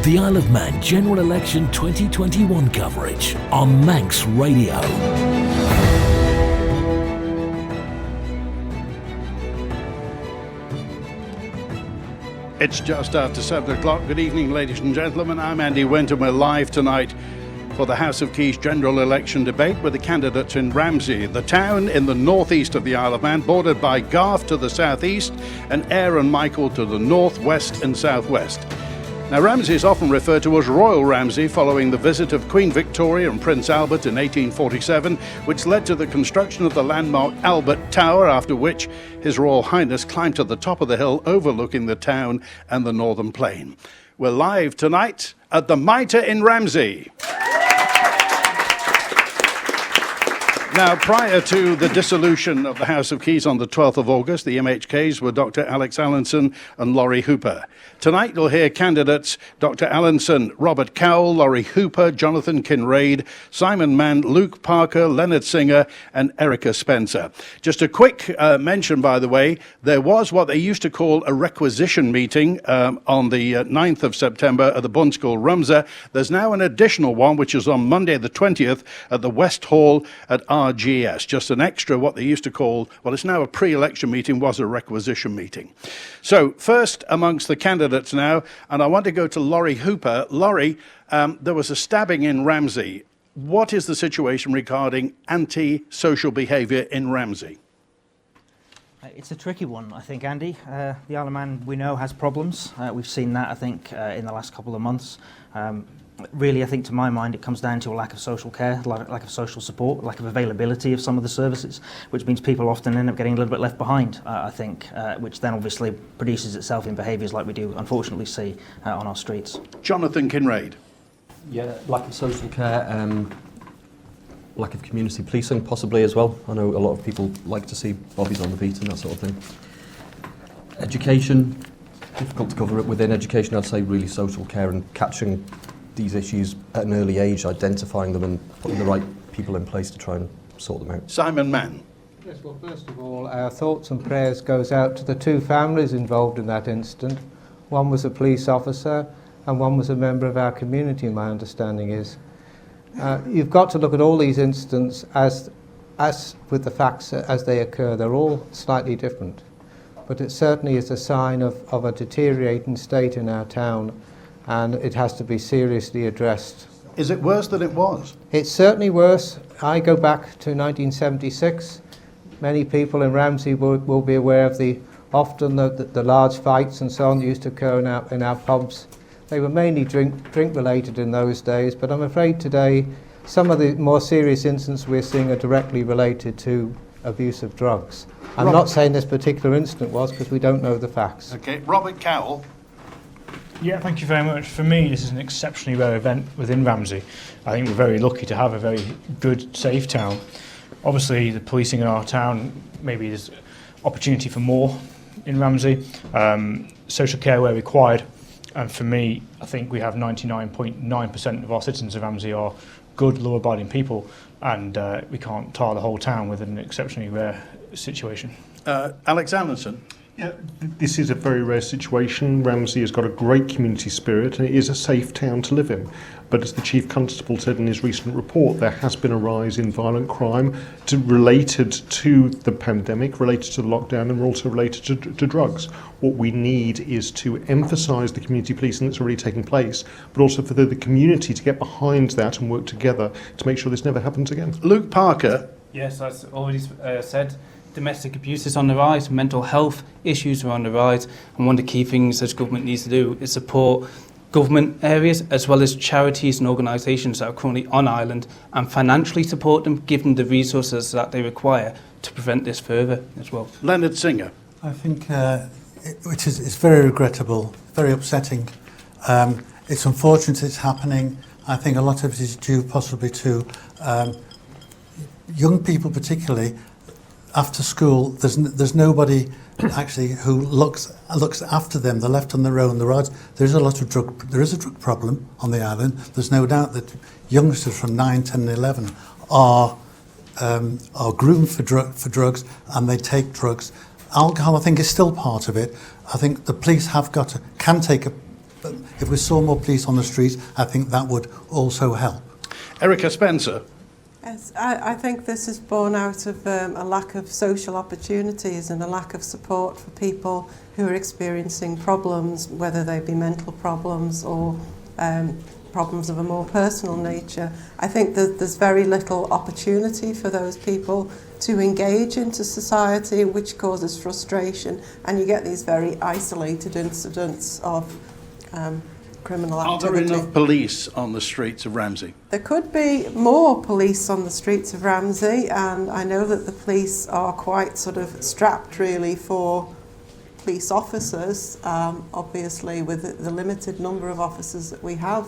The Isle of Man General Election 2021 coverage on Manx Radio. It's just after 7 o'clock. Good evening, ladies and gentlemen. I'm Andy Wint, and we're live tonight for the House of Keys general election debate with the candidates in Ramsey, the town in the northeast of the Isle of Man, bordered by Garth to the southeast and Ayr and Michael to the northwest and southwest. Now, Ramsey is often referred to as Royal Ramsey following the visit of Queen Victoria and Prince Albert in 1847, which led to the construction of the landmark Albert Tower, after which His Royal Highness climbed to the top of the hill overlooking the town and the Northern Plain. We're live tonight at the Mitre in Ramsey. Now, prior to the dissolution of the House of Keys on the 12th of August, the MHKs were Dr. Alex Allinson and Lawrie Hooper. Tonight, you'll hear candidates Dr. Allinson, Robert Cowell, Lawrie Hooper, Jonathan Kinrade, Simon Mann, Luke Parker, Leonard Singer, and Erica Spencer. Just a quick mention, by the way, there was what they used to call a requisition meeting on the 9th of September at the Bund School, Ramsey. There's now an additional one, which is on Monday the 20th at the West Hall at RGS. Just an extra, what they used to call, well, it's now a pre-election meeting, was a requisition meeting. So first amongst the candidates now, and I want to go to Lawrie Hooper. Lawrie, there was a stabbing in Ramsey. What is the situation regarding anti-social behaviour in Ramsey? It's a tricky one, I think, Andy. The Isle of Man, we know, has problems. We've seen that, I think, in the last couple of months. Really, I think, to my mind, it comes down to a lack of social care, lack of social support, lack of availability of some of the services, which means people often end up getting a little bit left behind, I think, which then obviously produces itself in behaviours like we do, unfortunately, see on our streets. Jonathan Kinrade. Yeah, lack of social care, lack of community policing, possibly as well. I know a lot of people like to see bobbies on the beat and that sort of thing. Education, difficult to cover it within education. I'd say really social care and capturing these issues at an early age, identifying them and putting the right people in place to try and sort them out. Simon Mann. Yes, well, first of all, our thoughts and prayers goes out to the two families involved in that incident. One was a police officer and one was a member of our community, my understanding is. You've got to look at all these incidents as with the facts as they occur. They're all slightly different. But it certainly is a sign of a deteriorating state in our town, and it has to be seriously addressed. Is it worse than it was? It's certainly worse. I go back to 1976. Many people in Ramsey will be aware of the large fights and so on that used to occur in our pubs. They were mainly drink related in those days, but I'm afraid today some of the more serious incidents we're seeing are directly related to abuse of drugs. I'm not saying this particular incident was, because we don't know the facts. Okay, Robert Cowell. Yeah, thank you very much. For me, this is an exceptionally rare event within Ramsey. I think we're very lucky to have a very good, safe town. Obviously, the policing in our town, maybe there's opportunity for more in Ramsey. Social care where required. And for me, I think we have 99.9% of our citizens of Ramsey are good, law-abiding people, and we can't tar the whole town with an exceptionally rare situation. Alex Allinson. Yeah, this is a very rare situation. Ramsey has got a great community spirit and it is a safe town to live in. But as the Chief Constable said in his recent report, there has been a rise in violent crime related to the pandemic, related to the lockdown, and also related to drugs. What we need is to emphasise the community policing that's already taking place, but also for the community to get behind that and work together to make sure this never happens again. Luke Parker. Yes, as already said, domestic abuse is on the rise, mental health issues are on the rise, and one of the key things that government needs to do is support government areas as well as charities and organisations that are currently on island and financially support them, give them the resources that they require to prevent this further as well. Leonard Singer. I think which is very regrettable, very upsetting. It's unfortunate it's happening. I think a lot of it is due possibly to young people, particularly after school. There's nobody actually who looks after them. They're left on their own. There is a drug problem on the island. There's no doubt that youngsters from 9, 10 and 11 are groomed for drugs, and they take drugs. Alcohol, I think, is still part of it. I think the police can take If we saw more police on the street, I think that would also help. Erica Spencer. Yes, I think this is born out of a lack of social opportunities and a lack of support for people who are experiencing problems, whether they be mental problems or problems of a more personal nature. I think that there's very little opportunity for those people to engage into society, which causes frustration, and you get these very isolated incidents of criminal activity. Are there enough police on the streets of Ramsey? There could be more police on the streets of Ramsey, and I know that the police are quite sort of strapped really for police officers, obviously with the limited number of officers that we have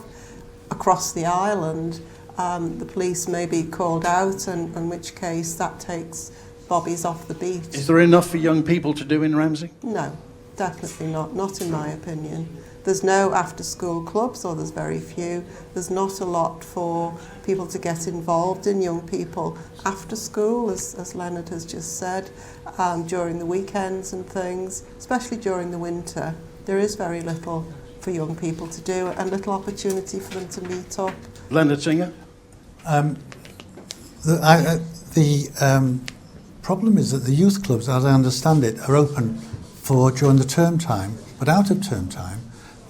across the island. The police may be called out, and in which case that takes bobbies off the beat. Is there enough for young people to do in Ramsey? No, definitely not in my opinion. There's no after-school clubs, or there's very few. There's not a lot for people to get involved in, young people after school, as Leonard has just said, during the weekends and things, especially during the winter. There is very little for young people to do and little opportunity for them to meet up. Leonard Singer? The problem is that the youth clubs, as I understand it, are open for during the term time, but out of term time,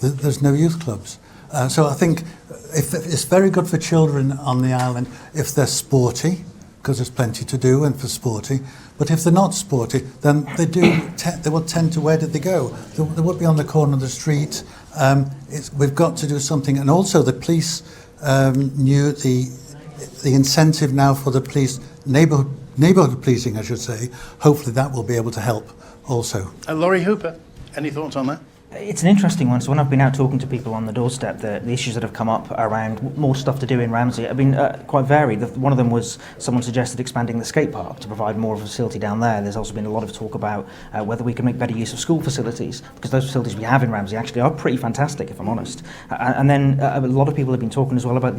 there's no youth clubs. So I think if it's very good for children on the island if they're sporty, because there's plenty to do and for sporty. But if they're not sporty, then they will tend to, where did they go? They would be on the corner of the street. We've got to do something. And also the police knew the incentive now for the police, neighbourhood policing, I should say. Hopefully that will be able to help also. Lawrie Hooper, any thoughts on that? It's an interesting one. So when I've been out talking to people on the doorstep, the issues that have come up around more stuff to do in Ramsey have been quite varied. One of them was someone suggested expanding the skate park to provide more of a facility down there. There's also been a lot of talk about whether we can make better use of school facilities, because those facilities we have in Ramsey actually are pretty fantastic, if I'm honest. And then a lot of people have been talking as well about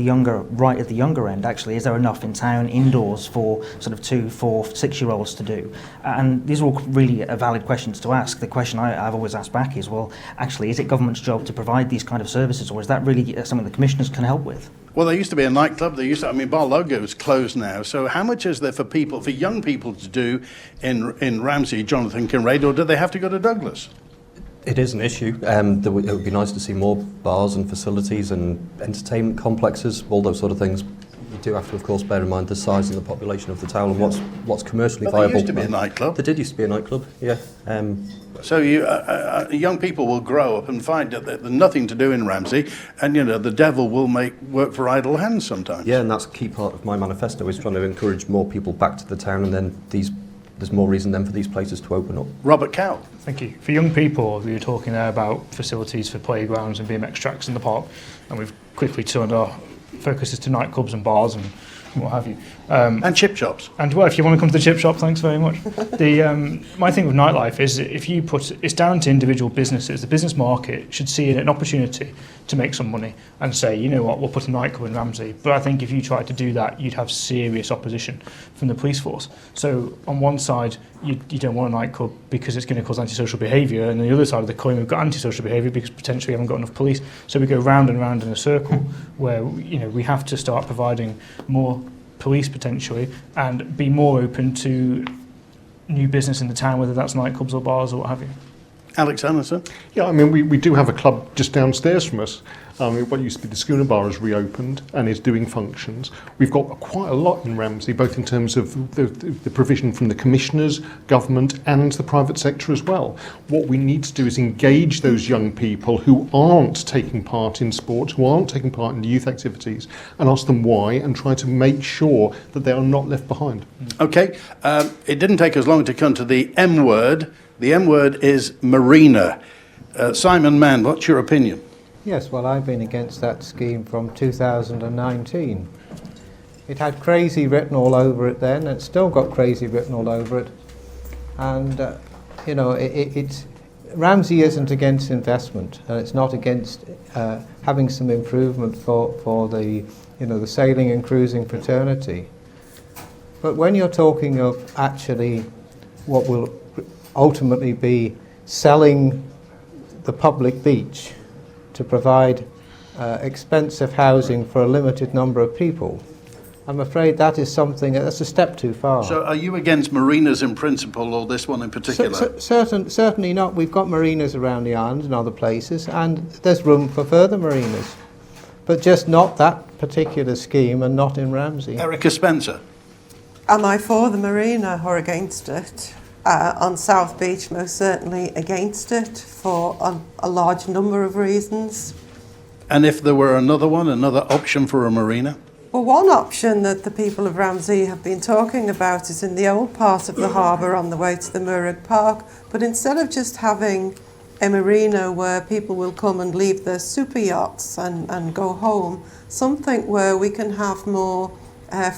right at the younger end, actually. Is there enough in town indoors for sort of 2, 4, 6-year-olds to do? And these are all really valid questions to ask. The question I've always asked back is, well, actually, is it government's job to provide these kind of services, or is that really something the commissioners can help with? Well, there used to be a nightclub. Bar Logo is closed now. So how much is there for young people to do in Ramsey, Jonathan Kinrade, or do they have to go to Douglas? It is an issue. It would be nice to see more bars and facilities and entertainment complexes, all those sort of things. You do have to, of course, bear in mind the size of the population of the town and what's commercially viable. There used to be a nightclub. There used to be a nightclub, yeah. So young people will grow up and find that there's nothing to do in Ramsey, and the devil will make work for idle hands sometimes. Yeah, and that's a key part of my manifesto, is trying to encourage more people back to the town, and then there's more reason then for these places to open up. Robert Cowell. Thank you. For young people, we were talking there about facilities for playgrounds and BMX tracks in the park, and we've quickly turned our focuses to nightclubs and bars and what have you. And chip shops. And well, if you want to come to the chip shop, thanks very much. My thing with nightlife is that if you it's down to individual businesses. The business market should see it an opportunity to make some money and say, you know what, we'll put a nightclub in Ramsey. But I think if you tried to do that, you'd have serious opposition from the police force. So on one side, you don't want a nightclub because it's going to cause antisocial behaviour, and on the other side of the coin, we've got antisocial behaviour because potentially we haven't got enough police. So we go round and round in a circle where we have to start providing more police potentially and be more open to new business in the town, whether that's nightclubs or bars or what have you. Alex Allinson. Yeah, I mean, we do have a club just downstairs from us. What used to be the Schooner Bar has reopened and is doing functions. We've got quite a lot in Ramsey, both in terms of the provision from the commissioners, government and the private sector as well. What we need to do is engage those young people who aren't taking part in sports, who aren't taking part in youth activities, and ask them why, and try to make sure that they are not left behind. Okay, it didn't take us long to come to the M word. The M word is marina. Simon Mann, what's your opinion? Yes, well, I've been against that scheme from 2019. It had crazy written all over it then, and it's still got crazy written all over it. And, Ramsey isn't against investment, and it's not against having some improvement for the, the sailing and cruising fraternity. But when you're talking of actually what will ultimately be selling the public beach to provide expensive housing for a limited number of people. I'm afraid that is something that's a step too far. So are you against marinas in principle, or this one in particular? Certainly not. We've got marinas around the island and other places, and there's room for further marinas. But just not that particular scheme, and not in Ramsey. Erica Spencer. Am I for the marina or against it? On South Beach, most certainly against it for a large number of reasons. And if there were another option for a marina? Well, one option that the people of Ramsey have been talking about is in the old part of the harbour on the way to the Murrug Park. But instead of just having a marina where people will come and leave their super yachts and go home, something where we can have more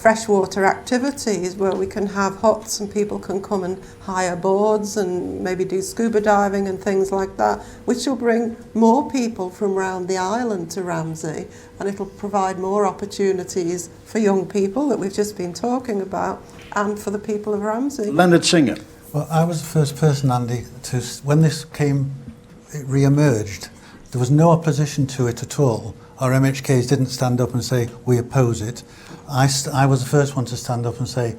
freshwater activities, where we can have huts and people can come and hire boards and maybe do scuba diving and things like that, which will bring more people from around the island to Ramsey, and it'll provide more opportunities for young people that we've just been talking about and for the people of Ramsey. Leonard Singer. Well, I was the first person, Andy, when this it re-emerged, there was no opposition to it at all. Our MHKs didn't stand up and say, we oppose it. I was the first one to stand up and say,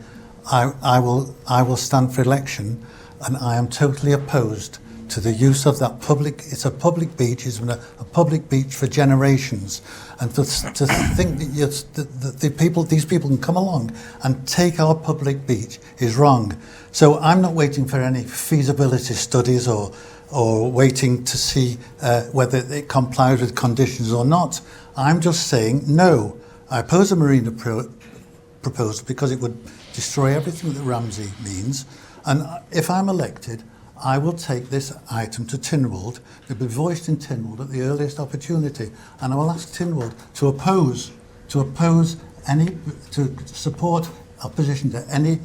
I will stand for election, and I am totally opposed to the use of that public. It's a public beach. It's been a public beach for generations, and to think that these people can come along and take our public beach is wrong. So I'm not waiting for any feasibility studies or waiting to see whether it complies with conditions or not. I'm just saying no. I oppose a marina proposal because it would destroy everything that Ramsey means. And if I'm elected, I will take this item to Tynwald. It will be voiced in Tynwald at the earliest opportunity. And I will ask Tynwald to support opposition to any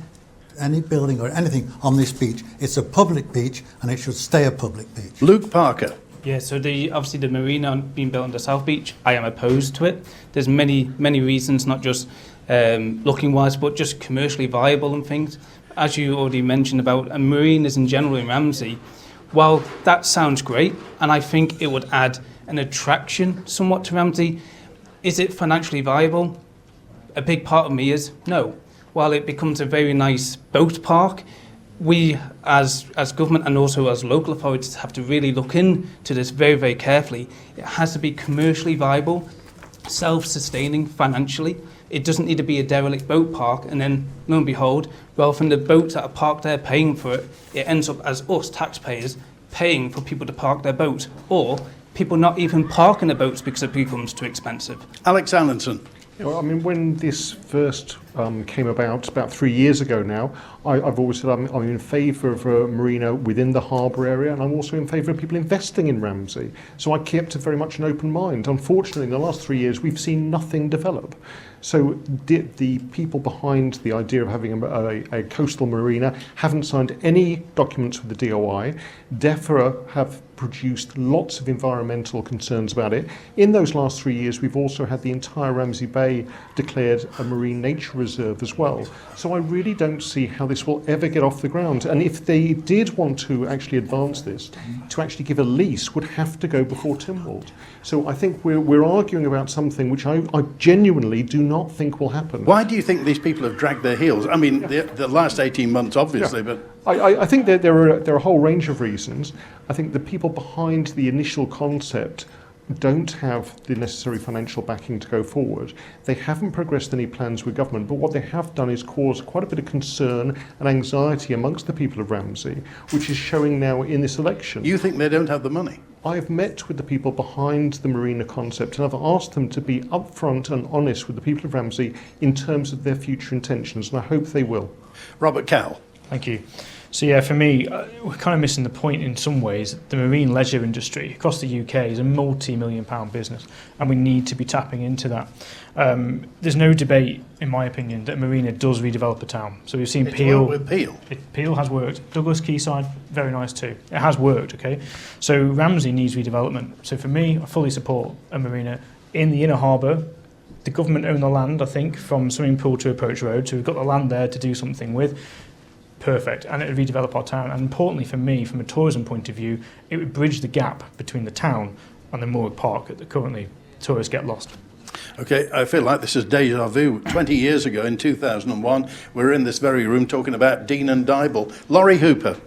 building or anything on this beach. It's a public beach and it should stay a public beach. Luke Parker. Yeah, so obviously the marina being built on the South Beach, I am opposed to it. There's many reasons, not just looking wise, but just commercially viable and things. As you already mentioned about marinas in general in Ramsey, while that sounds great, and I think it would add an attraction somewhat to Ramsey, is it financially viable? A big part of me is no. While it becomes a very nice boat park, we as government and also as local authorities have to really look into this very, very carefully. It has to be commercially viable, self-sustaining financially. It doesn't need to be a derelict boat park and then, lo and behold, rather than the boats that are parked there paying for it, it ends up as us taxpayers paying for people to park their boat, or people not even parking their boats because it becomes too expensive. Alex Allinson. Well, I mean, when this first came about 3 years ago now, I've always said I'm in favour of a marina within the harbour area, and I'm also in favour of people investing in Ramsey. So I kept very much an open mind. Unfortunately, in the last 3 years, we've seen nothing develop. So the people behind the idea of having a coastal marina haven't signed any documents with the DOI. DEFRA have produced lots of environmental concerns about it. In those last 3 years, we've also had the entire Ramsey Bay declared a marine nature reserve as well. So I really don't see how this will ever get off the ground. And if they did want to actually advance this, to actually give a lease would have to go before Tynwald. So I think we're arguing about something which I genuinely do not think will happen. Why do you think these people have dragged their heels? I mean, the last 18 months, obviously, but... I think that there are a whole range of reasons. I think the people behind the initial concept don't have the necessary financial backing to go forward. They haven't progressed any plans with government, but what they have done is cause quite a bit of concern and anxiety amongst the people of Ramsey, which is showing now in this election. You think they don't have the money? I've met with the people behind the marina concept, and I've asked them to be upfront and honest with the people of Ramsey in terms of their future intentions, and I hope they will. Robert Cowell. Thank you. So yeah, for me, we're kind of missing the point in some ways. The marine leisure industry across the UK is a multi-million-pound business, and we need to be tapping into that. There's no debate, in my opinion, that marina does redevelop a town. So we've seen Peel. With Peel. Peel has worked. Douglas Quayside, very nice too. It has worked, okay? So Ramsey needs redevelopment. So for me, I fully support a marina in the inner harbour. The government own the land, I think, from Swimming Pool to Approach Road, so we've got the land there to do something with. Perfect, and it would redevelop our town. And importantly for me, from a tourism point of view, it would bridge the gap between the town and the moored park that currently tourists get lost. Okay, I feel like this is deja vu. 20 years ago, in 2001, we were in this very room talking about Dean and Dibble. Lawrie Hooper.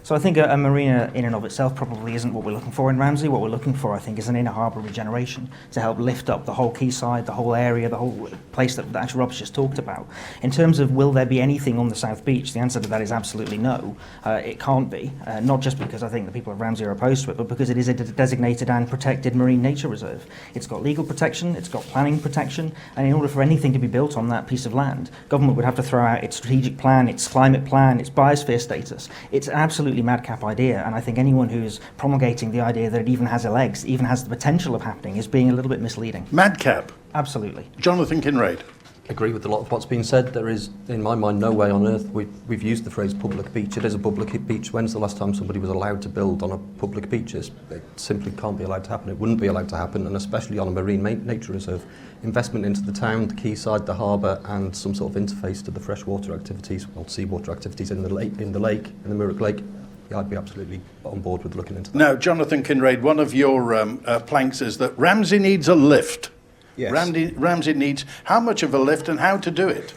So I think a marina in and of itself probably isn't what we're looking for in Ramsey. What we're looking for, I think, is an inner harbour regeneration to help lift up the whole quayside, the whole area, the whole place that actually Rob's just talked about. In terms of will there be anything on the South Beach, the answer to that is absolutely no. It can't be, not just because I think the people of Ramsey are opposed to it, but because it is a designated and protected marine nature reserve. It's got legal protection, it's got planning protection, and in order for anything to be built on that piece of land, government would have to throw out its strategic plan, its climate plan, its biosphere status. It's absolutely madcap idea, and I think anyone who's promulgating the idea that it even has legs, even has the potential of happening, is being a little bit misleading. Madcap. Absolutely. Jonathan Kinrade. Agree with a lot of what's been said. There is, in my mind, no way on earth. We've used the phrase public beach. It is a public beach. When's the last time somebody was allowed to build on a public beach? It simply can't be allowed to happen. It wouldn't be allowed to happen, and especially on a marine nature reserve. Investment into the town, the quayside, the harbour, and some sort of interface to the freshwater activities, well, seawater activities in the lake, in the Murrock Lake. Yeah, I'd be absolutely on board with looking into that. Now, Jonathan Kinrade, one of your planks is that Ramsey needs a lift. Yes. Ramsey needs how much of a lift and how to do it?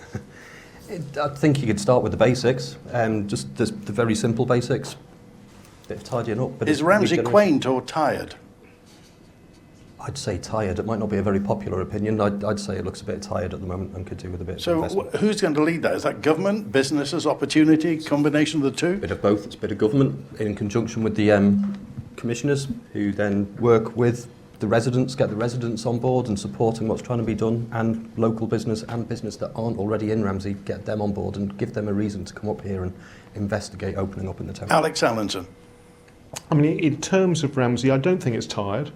I think you could start with the basics, just the very simple basics, bit of tidying up. But is Ramsey quaint or tired? I'd say tired. It might not be a very popular opinion. I'd say it looks a bit tired at the moment and could do with a bit of investment. So who's going to lead that? Is that government, businesses, opportunity, combination of the two? A bit of both. It's a bit of government in conjunction with the commissioners, who then work with the residents, get the residents on board and supporting what's trying to be done, and local business and business that aren't already in Ramsey, get them on board and give them a reason to come up here and investigate opening up in the town. Alex Allinson. I mean, in terms of Ramsey, I don't think it's tired.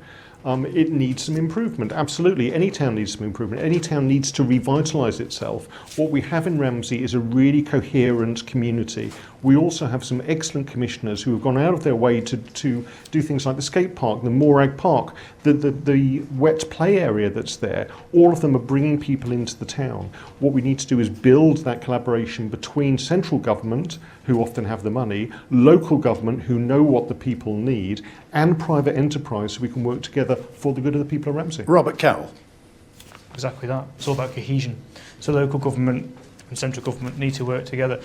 It needs some improvement, absolutely. Any town needs some improvement. Any town needs to revitalise itself. What we have in Ramsey is a really coherent community. We also have some excellent commissioners who have gone out of their way to do things like the skate park, the Morag Park, the wet play area that's there. All of them are bringing people into the town. What we need to do is build that collaboration between central government, who often have the money, local government, who know what the people need, and private enterprise, so we can work together for the good of the people of Ramsey. Robert Cowell. Exactly that. It's all about cohesion. So local government and central government need to work together.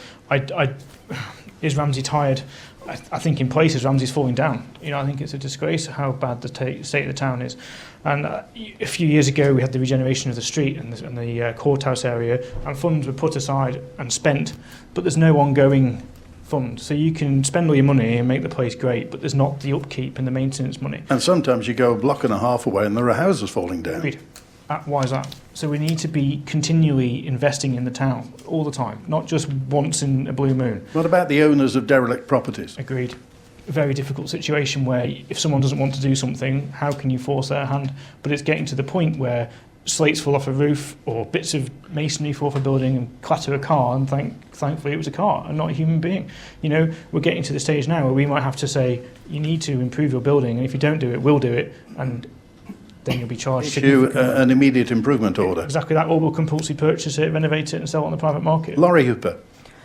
Is Ramsey tired? I think in places Ramsey's falling down. You know, I think it's a disgrace how bad the state of the town is. And a few years ago we had the regeneration of the street and the courthouse area, and funds were put aside and spent, but there's no ongoing fund. So you can spend all your money and make the place great, but there's not the upkeep and the maintenance money. And sometimes you go a block and a half away and there are houses falling down. Agreed. Why is that? So we need to be continually investing in the town all the time, not just once in a blue moon. What about the owners of derelict properties? Agreed. A very difficult situation where if someone doesn't want to do something, how can you force their hand? But it's getting to the point where slates fall off a roof or bits of masonry fall off a building and clatter a car, and thankfully it was a car and not a human being. You know, we're getting to the stage now where we might have to say, you need to improve your building, and if you don't do it, we'll do it, and then you'll be charged. Issue an immediate improvement order. Exactly that, or we'll compulsory purchase it, renovate it and sell it on the private market. Lawrie Hooper.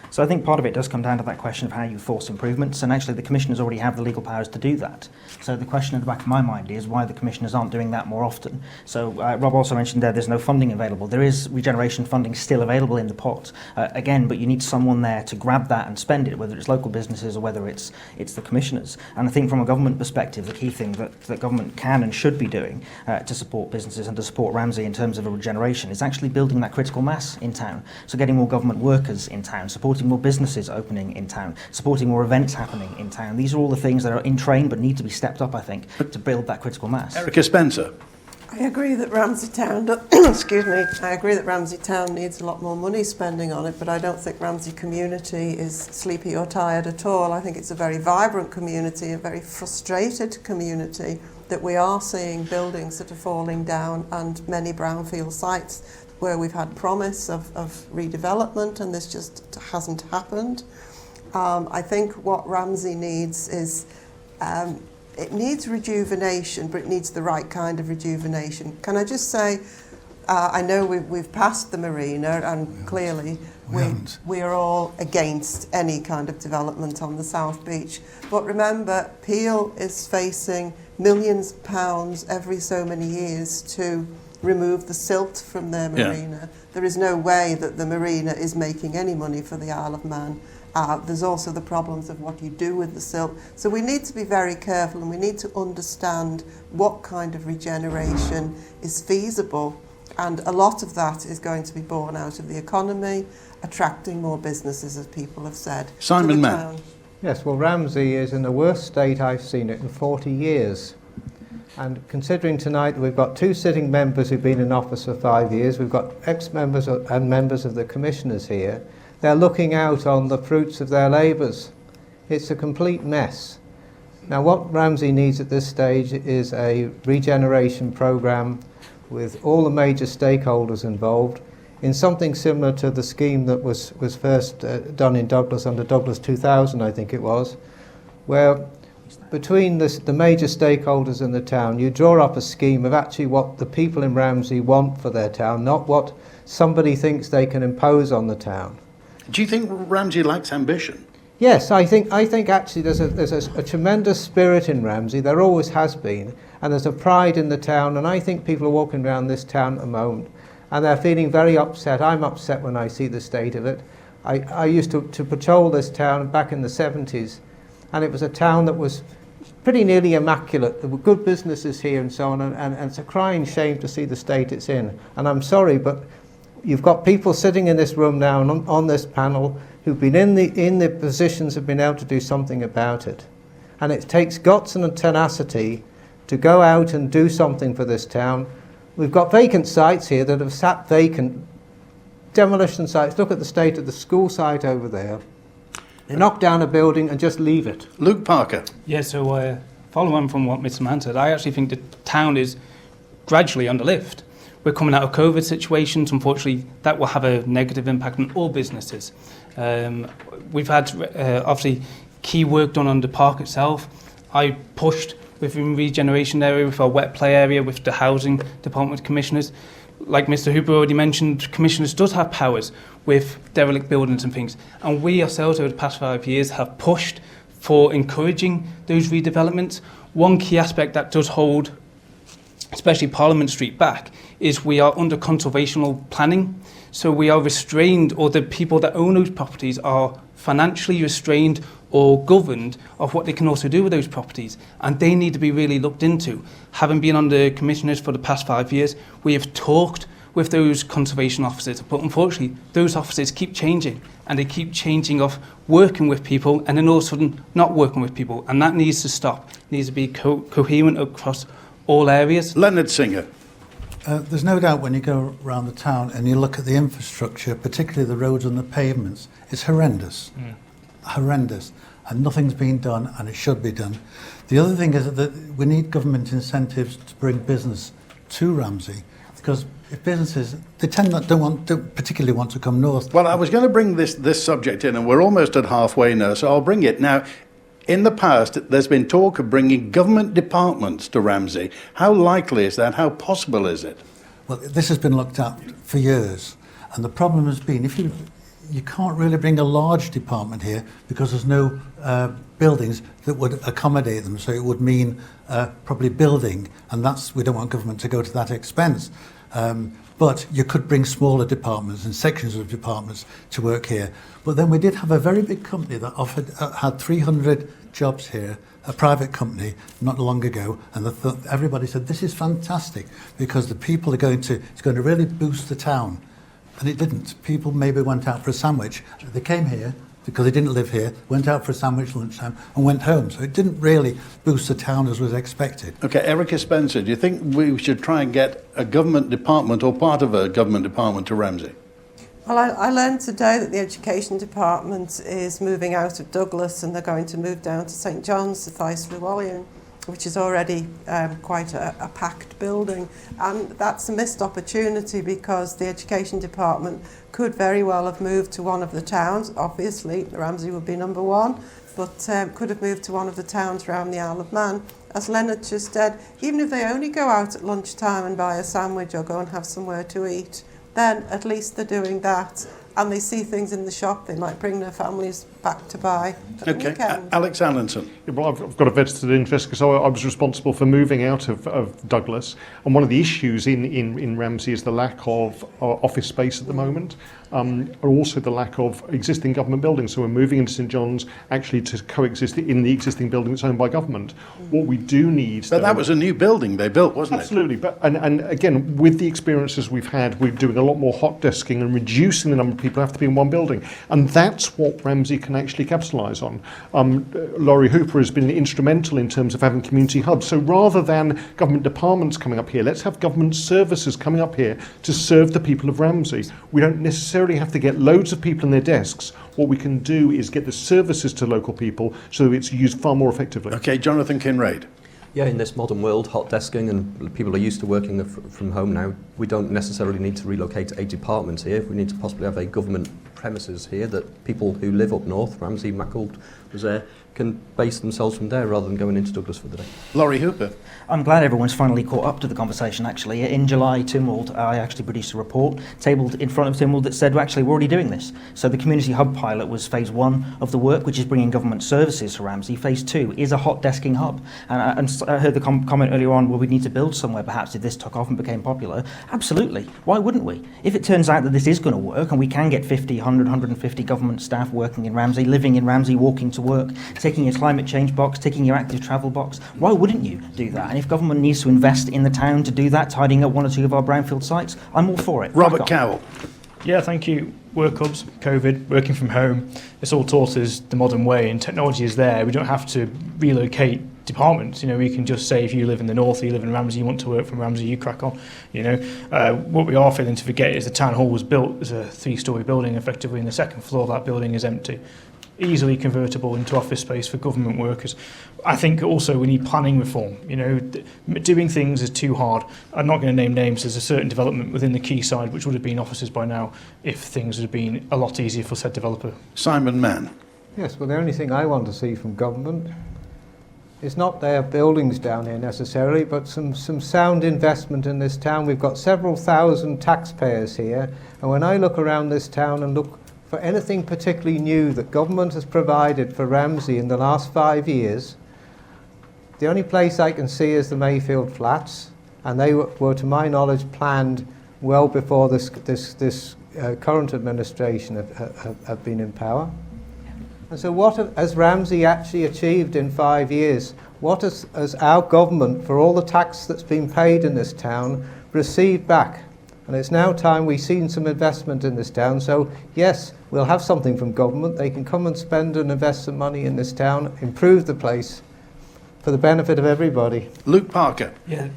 So I think part of it does come down to that question of how you force improvements, and actually the commissioners already have the legal powers to do that. So the question in the back of my mind is why the commissioners aren't doing that more often. So Rob also mentioned there's no funding available. There is regeneration funding still available in the pot, again, but you need someone there to grab that and spend it, whether it's local businesses or whether it's the commissioners. And I think from a government perspective, the key thing that government can and should be doing to support businesses and to support Ramsey in terms of a regeneration is actually building that critical mass in town. So getting more government workers in town, supporting more businesses opening in town, supporting more events happening in town. These are all the things that are in train but need to be stepped up, I think, to build that critical mass. Erica Spencer. I agree that Ramsey Town, I agree that Ramsey Town needs a lot more money spending on it, but I don't think Ramsey community is sleepy or tired at all. I think it's a very vibrant community, a very frustrated community, that we are seeing buildings that are falling down and many brownfield sites where we've had promise of redevelopment, and this just hasn't happened. I think what Ramsey needs is, it needs rejuvenation, but it needs the right kind of rejuvenation. Can I just say, I know we've passed the marina, and clearly we are all against any kind of development on the South Beach. But remember, Peel is facing millions of pounds every so many years to remove the silt from their marina. There is no way that the marina is making any money for the Isle of Man. There's also the problems of what you do with the silt. So we need to be very careful, and we need to understand what kind of regeneration is feasible. And a lot of that is going to be born out of the economy, attracting more businesses, as people have said. Simon Mann. Yes, well, Ramsey is in the worst state I've seen it in 40 years. And considering tonight we've got 2 sitting members who've been in office for 5 years, we've got ex-members and members of the commissioners here, they're looking out on the fruits of their labours. It's a complete mess. Now, what Ramsey needs at this stage is a regeneration programme with all the major stakeholders involved, in something similar to the scheme that was first done in Douglas under Douglas 2000, I think it was, where between the major stakeholders in the town, you draw up a scheme of actually what the people in Ramsey want for their town, not what somebody thinks they can impose on the town. Do you think Ramsey lacks ambition? Yes, I think actually there's a tremendous spirit in Ramsey. There always has been, and there's a pride in the town. And I think people are walking around this town at the moment, and they're feeling very upset. I'm upset when I see the state of it. I used to patrol this town back in the 70s, and it was a town that was pretty nearly immaculate. There were good businesses here and so on, and it's a crying shame to see the state it's in. And I'm sorry, but you've got people sitting in this room now and on this panel who've been in the positions have been able to do something about it. And it takes guts and tenacity to go out and do something for this town. We've got vacant sites here that have sat vacant, demolition sites. Look at the state of the school site over there. They knock down a building and just leave it. Luke Parker. Yeah, so following on from what Mr. Mann said, I actually think the town is gradually on the lift. We're coming out of COVID situations. Unfortunately, that will have a negative impact on all businesses. We've had, obviously, key work done on the park itself. I pushed within regeneration area, with our wet play area, with the housing department commissioners. Like Mr. Hooper already mentioned, commissioners does have powers with derelict buildings and things. And we ourselves, over the past 5 years, have pushed for encouraging those redevelopments. One key aspect that does hold, especially Parliament Street back, is we are under conservational planning. So we are restrained, or the people that own those properties are financially restrained or governed of what they can also do with those properties. And they need to be really looked into. Having been on the commissioners for the past 5 years, we have talked with those conservation officers, but unfortunately those officers keep changing, and they keep changing of working with people and then all of a sudden not working with people, and that needs to stop. It needs to be coherent across all areas. Leonard Singer. There's no doubt when you go around the town and you look at the infrastructure, particularly the roads and the pavements, it's horrendous. Horrendous. And nothing's been done, and it should be done. The other thing is that we need government incentives to bring business to Ramsey, because if businesses, they don't particularly want to come north. Well, I was going to bring this subject in, and we're almost at halfway now, so I'll bring it. Now, in the past, there's been talk of bringing government departments to Ramsey. How likely is that? How possible is it? Well, this has been looked at for years, and the problem has been if you can't really bring a large department here because there's no buildings that would accommodate them. So it would mean probably building, and we don't want government to go to that expense. But you could bring smaller departments and sections of departments to work here. But then we did have a very big company that had 300 jobs here, a private company, not long ago, and everybody said this is fantastic because the people it's going to really boost the town. And it didn't. People maybe went out for a sandwich. They came here because they didn't live here, went out for a sandwich lunchtime and went home. So it didn't really boost the town as was expected. Okay, Erica Spencer, do you think we should try and get a government department or part of a government department to Ramsey? Well, I learned today that the Education Department is moving out of Douglas and they're going to move down to St John's, the Vice-Royal, which is already quite a packed building. And that's a missed opportunity because the Education Department could very well have moved to one of the towns. Obviously, Ramsey would be number one, but could have moved to one of the towns around the Isle of Man. As Leonard just said, even if they only go out at lunchtime and buy a sandwich or go and have somewhere to eat, then at least they're doing that and they see things in the shop, they might bring their families back to buy at the Okay, weekend. Alex Allinson. Yeah, well, I've got a vested interest because I was responsible for moving out of Douglas, and one of the issues in Ramsey is the lack of office space at the moment, and also the lack of existing government buildings. So we're moving into St John's actually to coexist in the existing building that's owned by government. What we do need... But that was a new building they built, wasn't Absolutely, but and again, with the experiences we've had, we're doing a lot more hot desking and reducing the number of people who have to be in one building, and that's what Ramsey can actually capitalise on. Lawrie Hooper has been instrumental in terms of having community hubs. So rather than government departments coming up here, let's have government services coming up here to serve the people of Ramsey. We don't necessarily have to get loads of people in their desks. What we can do is get the services to local people so that it's used far more effectively. Okay, Jonathan Kinrade. Yeah, in this modern world, hot desking and people are used to working from home now. We don't necessarily need to relocate a department here. We need to possibly have a government premises here that people who live up north, Ramsey, Macclesfield, was there, can base themselves from there rather than going into Douglas for the day. Lawrie Hooper. I'm glad everyone's finally caught up to the conversation, actually. In July, Tynwald, I actually produced a report tabled in front of Tynwald that said, well, actually, we're already doing this. So the community hub pilot was phase 1 of the work, which is bringing government services to Ramsey. Phase 2 is a hot desking hub. And I heard the comment earlier on, well, we need to build somewhere, perhaps, if this took off and became popular. Absolutely. Why wouldn't we? If it turns out that this is going to work and we can get 50, 100, 150 government staff working in Ramsey, living in Ramsey, walking to work, taking your climate change box, taking your active travel box, why wouldn't you do that? And if government needs to invest in the town to do that, tidying up 1 or 2 of our brownfield sites, I'm all for it. Robert Cowell. Yeah, thank you. Work hubs, COVID, working from home, it's all taught us the modern way, and technology is there. We don't have to relocate departments. You know, we can just say if you live in the north, you live in Ramsey, you want to work from Ramsey, you crack on. You know, what we are failing to forget is the town hall was built as a 3-storey building effectively, and the second floor of that building is empty. Easily convertible into office space for government workers. I think also we need planning reform. You know, doing things is too hard. I'm not going to name names. There's a certain development within the Quayside which would have been offices by now if things would have been a lot easier for said developer. Simon Mann. Yes, well, the only thing I want to see from government is not their buildings down here necessarily, but some sound investment in this town. We've got several thousand taxpayers here, and when I look around this town and look for anything particularly new that government has provided for Ramsey in the last 5 years, the only place I can see is the Mayfield Flats, and they were, to my knowledge, planned well before this current administration have been in power. And so what has Ramsey actually achieved in 5 years? What has our government, for all the tax that's been paid in this town, received back? And it's now time we've seen some investment in this town. So yes, we'll have something from government. They can come and spend and invest some money in this town, improve the place for the benefit of everybody. Luke Parker. Yeah,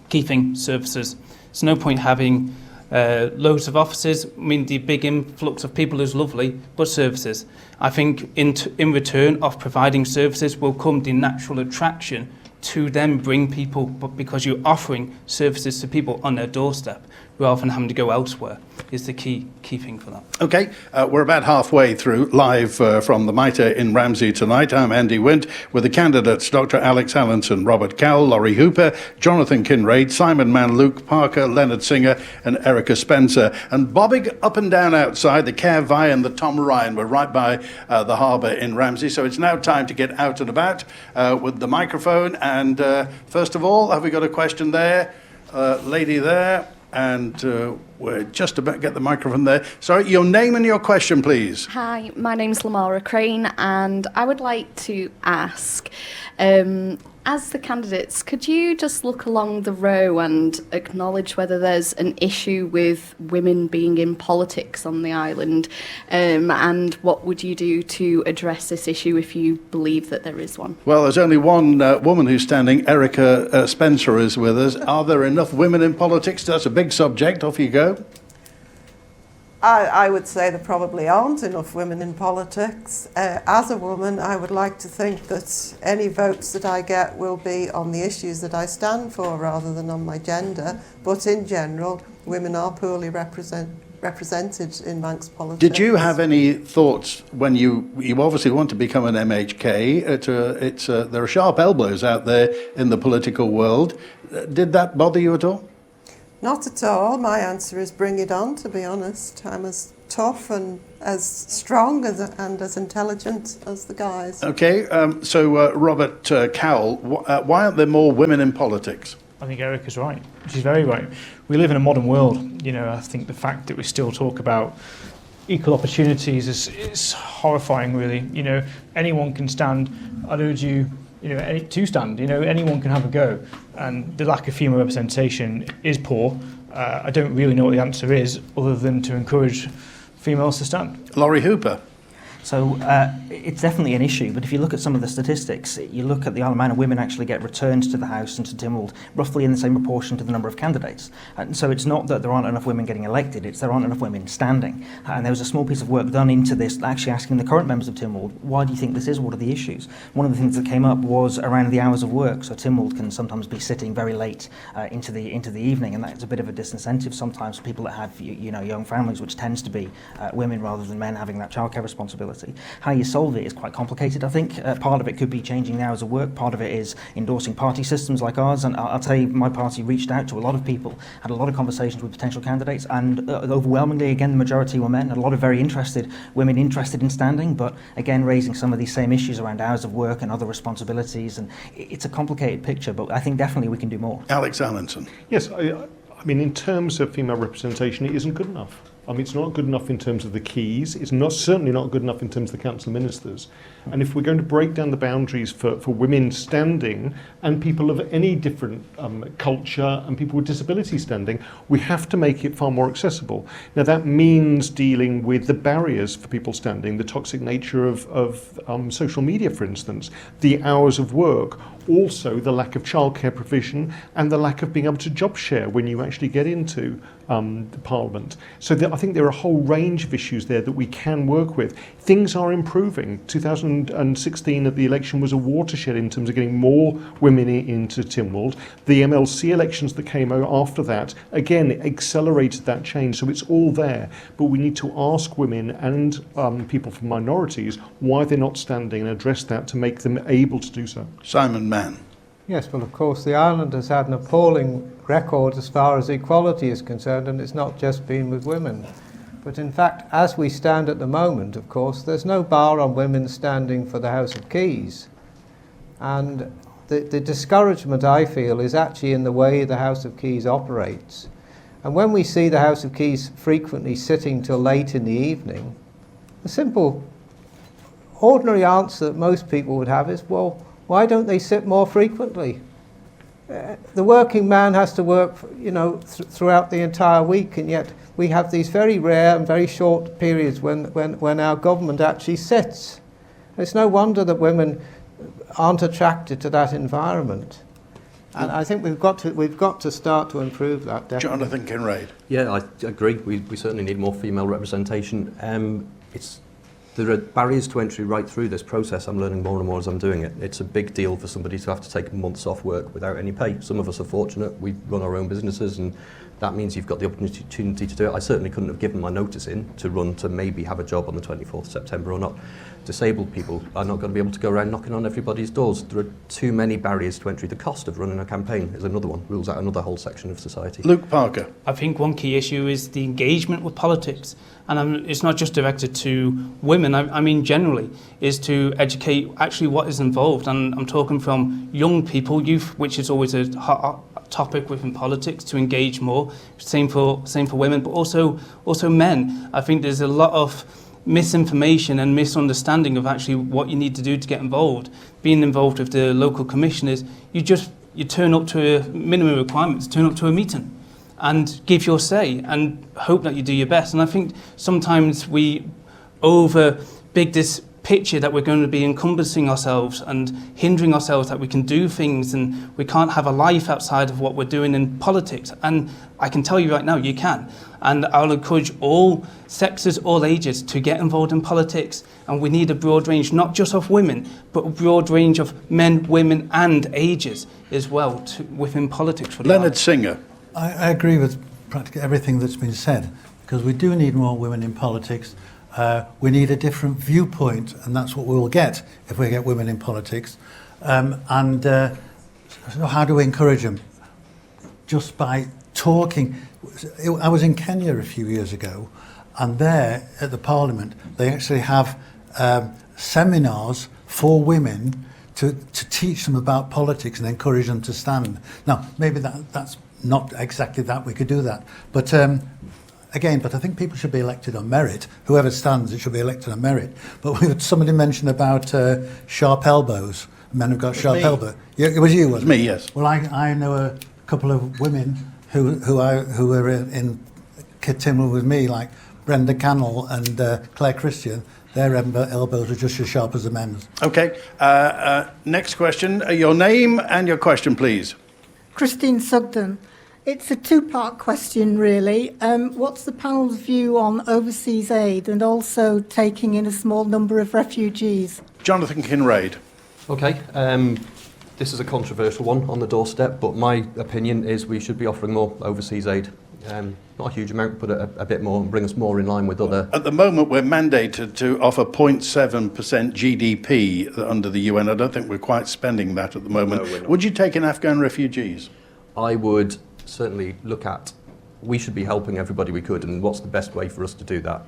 key thing, services. There's no point having loads of offices. I mean, the big influx of people is lovely, but services. I think in return of providing services will come the natural attraction to then bring people, but because you're offering services to people on their doorstep rather than having to go elsewhere is the key thing for that. Okay, we're about halfway through, live from the Mitre in Ramsey tonight. I'm Andy Wint with the candidates Dr. Alex Allinson, Robert Cowell, Lawrie Hooper, Jonathan Kinrade, Simon Mann, Luke Parker, Leonard Singer and Erica Spencer. And bobbing up and down outside, the Care Vi and the Tom Ryan were right by the harbour in Ramsey. So it's now time to get out and about with the microphone. And first of all, have we got a question there? Lady there. And we're just about to get the microphone there. Sorry, your name and your question, please. Hi, my name's Lamara Crane, and I would like to ask, as the candidates, could you just look along the row and acknowledge whether there's an issue with women being in politics on the island, and what would you do to address this issue if you believe that there is one? Well, there's only one woman who's standing. Erica Spencer is with us. Are there enough women in politics? That's a big subject. Off you go. I would say there probably aren't enough women in politics. As a woman, I would like to think that any votes that I get will be on the issues that I stand for rather than on my gender. But in general, women are poorly represented in Manx politics. Did you have any thoughts when you obviously want to become an MHK? There are sharp elbows out there in the political world. Did that bother you at all? Not at all. My answer is bring it on, to be honest. I'm as tough and as strong and as intelligent as the guys. Okay, so Robert Cowell, why aren't there more women in politics? I think Erica's right. She's very right. We live in a modern world. You know, I think the fact that we still talk about equal opportunities is horrifying, really. You know, anyone can stand. I'd urge you, to stand. You know, anyone can have a go. And the lack of female representation is poor. I don't really know what the answer is, other than to encourage females to stand. Lawrie Hooper. So it's definitely an issue, but if you look at some of the statistics, you look at the Isle of Man, and women actually get returned to the House and to Tynwald roughly in the same proportion to the number of candidates. And so it's not that there aren't enough women getting elected, it's there aren't enough women standing. And there was a small piece of work done into this, actually asking the current members of Tynwald, why do you think this is? What are the issues? One of the things that came up was around the hours of work. So Tynwald can sometimes be sitting very late into the evening, and that's a bit of a disincentive sometimes for people that have young families, which tends to be women rather than men having that childcare responsibility. How you solve it is quite complicated, I think. Part of it could be changing the hours of work. Part of it is endorsing party systems like ours. And I'll tell you, my party reached out to a lot of people, had a lot of conversations with potential candidates, and overwhelmingly, again, the majority were men. A lot of very interested women interested in standing, but again, raising some of these same issues around hours of work and other responsibilities. And it's a complicated picture, but I think definitely we can do more. Alex Allinson. Yes, I mean, in terms of female representation, it isn't good enough. I mean, it's not good enough in terms of the keys. It's certainly not good enough in terms of the council ministers. And if we're going to break down the boundaries for women standing and people of any different culture and people with disability standing, we have to make it far more accessible. Now, that means dealing with the barriers for people standing, the toxic nature of social media, for instance, the hours of work, also the lack of childcare provision and the lack of being able to job share when you actually get into the Parliament. So I think there are a whole range of issues there that we can work with. Things are improving. 2016 at the election was a watershed in terms of getting more women into Tynwald. The MLC elections that came after that, again, accelerated that change. So it's all there. But we need to ask women and people from minorities why they're not standing and address that to make them able to do so. Simon Mann. Yes, well, of course, the island has had an appalling record as far as equality is concerned, and it's not just been with women. But in fact, as we stand at the moment, of course, there's no bar on women standing for the House of Keys. And the discouragement, I feel, is actually in the way the House of Keys operates. And when we see the House of Keys frequently sitting till late in the evening, the simple, ordinary answer that most people would have is, well, why don't they sit more frequently? The working man has to work, throughout the entire week, and yet we have these very rare and very short periods when our government actually sits. It's no wonder that women aren't attracted to that environment. And I think we've got to start to improve that. Definitely. Jonathan Kinrade. Yeah, I agree. We certainly need more female representation. There are barriers to entry right through this process. I'm learning more and more as I'm doing it. It's a big deal for somebody to have to take months off work without any pay. Some of us are fortunate. We run our own businesses, and that means you've got the opportunity to do it. I certainly couldn't have given my notice in to run to maybe have a job on the 24th of September or not. Disabled people are not going to be able to go around knocking on everybody's doors. There are too many barriers to entry. The cost of running a campaign is another one, rules out another whole section of society. Luke Parker. I think one key issue is the engagement with politics. And it's not just directed to women, I mean generally, is to educate actually what is involved. And I'm talking from young people, youth, which is always a hot topic within politics, to engage more. Same for women, but also men. I think there's a lot of misinformation and misunderstanding of actually what you need to do to get involved. Being involved with the local commissioners, you turn up to a minimum requirements, turn up to a meeting and give your say and hope that you do your best. And I think sometimes we overbig this picture that we're going to be encompassing ourselves and hindering ourselves that we can do things and we can't have a life outside of what we're doing in politics. And I can tell you right now, you can. And I'll encourage all sexes, all ages to get involved in politics. And we need a broad range, not just of women, but a broad range of men, women and ages as well within politics. Leonard Singer. I agree with practically everything that's been said, because we do need more women in politics. We need a different viewpoint, and that's what we will get if we get women in politics. So how do we encourage them? Just by talking. I was in Kenya a few years ago, And there at the Parliament, they actually have seminars for women to teach them about politics and encourage them to stand. Now, maybe that's not exactly that, we could do that. But again, I think people should be elected on merit. Whoever stands, it should be elected on merit. But we had somebody mentioned about sharp elbows. Men have got sharp elbows. Yeah, it was you, wasn't it? Me, yes. Well, I know a couple of women who were in Timber with me, like Brenda Cannell and Claire Christian. Their elbows are just as sharp as the men's. Okay. Next question. Your name and your question, please. Christine Sugden. It's a two-part question, really. What's the panel's view on overseas aid and also taking in a small number of refugees? Jonathan Kinrade. Okay, this is a controversial one on the doorstep, but my opinion is we should be offering more overseas aid. Not a huge amount, but a bit more, and bring us more in line with other... At the moment, we're mandated to offer 0.7% GDP under the UN. I don't think we're quite spending that at the moment. No, we're not. Would you take in Afghan refugees? I would certainly look at, we should be helping everybody we could, and what's the best way for us to do that?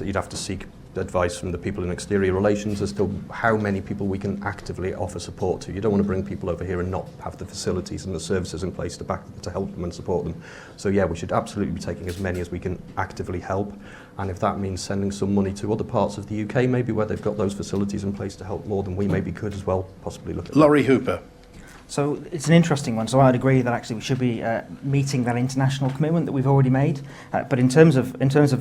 You'd have to seek advice from the people in exterior relations as to how many people we can actively offer support to. You don't want to bring people over here and not have the facilities and the services in place to help them and support them. So yeah, we should absolutely be taking as many as we can actively help, and if that means sending some money to other parts of the UK, maybe where they've got those facilities in place to help more than we maybe could as well, possibly look at Lawrie Hooper. So it's an interesting one. So I'd agree that actually we should be meeting that international commitment that we've already made. But in terms of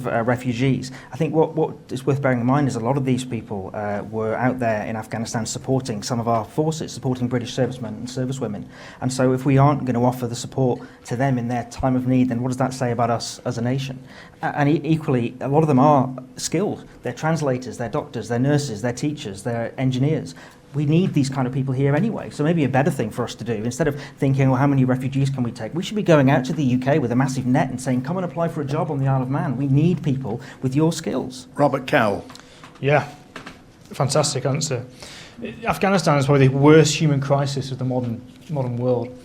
refugees, I think what is worth bearing in mind is a lot of these people were out there in Afghanistan supporting some of our forces, supporting British servicemen and servicewomen. And so if we aren't going to offer the support to them in their time of need, then what does that say about us as a nation? And equally, a lot of them are skilled. They're translators, they're doctors, they're nurses, they're teachers, they're engineers. We need these kind of people here anyway. So maybe a better thing for us to do, instead of thinking, well, how many refugees can we take? We should be going out to the UK with a massive net and saying, come and apply for a job on the Isle of Man. We need people with your skills. Robert Cowell. Yeah, fantastic answer. Afghanistan is probably the worst human crisis of the modern world.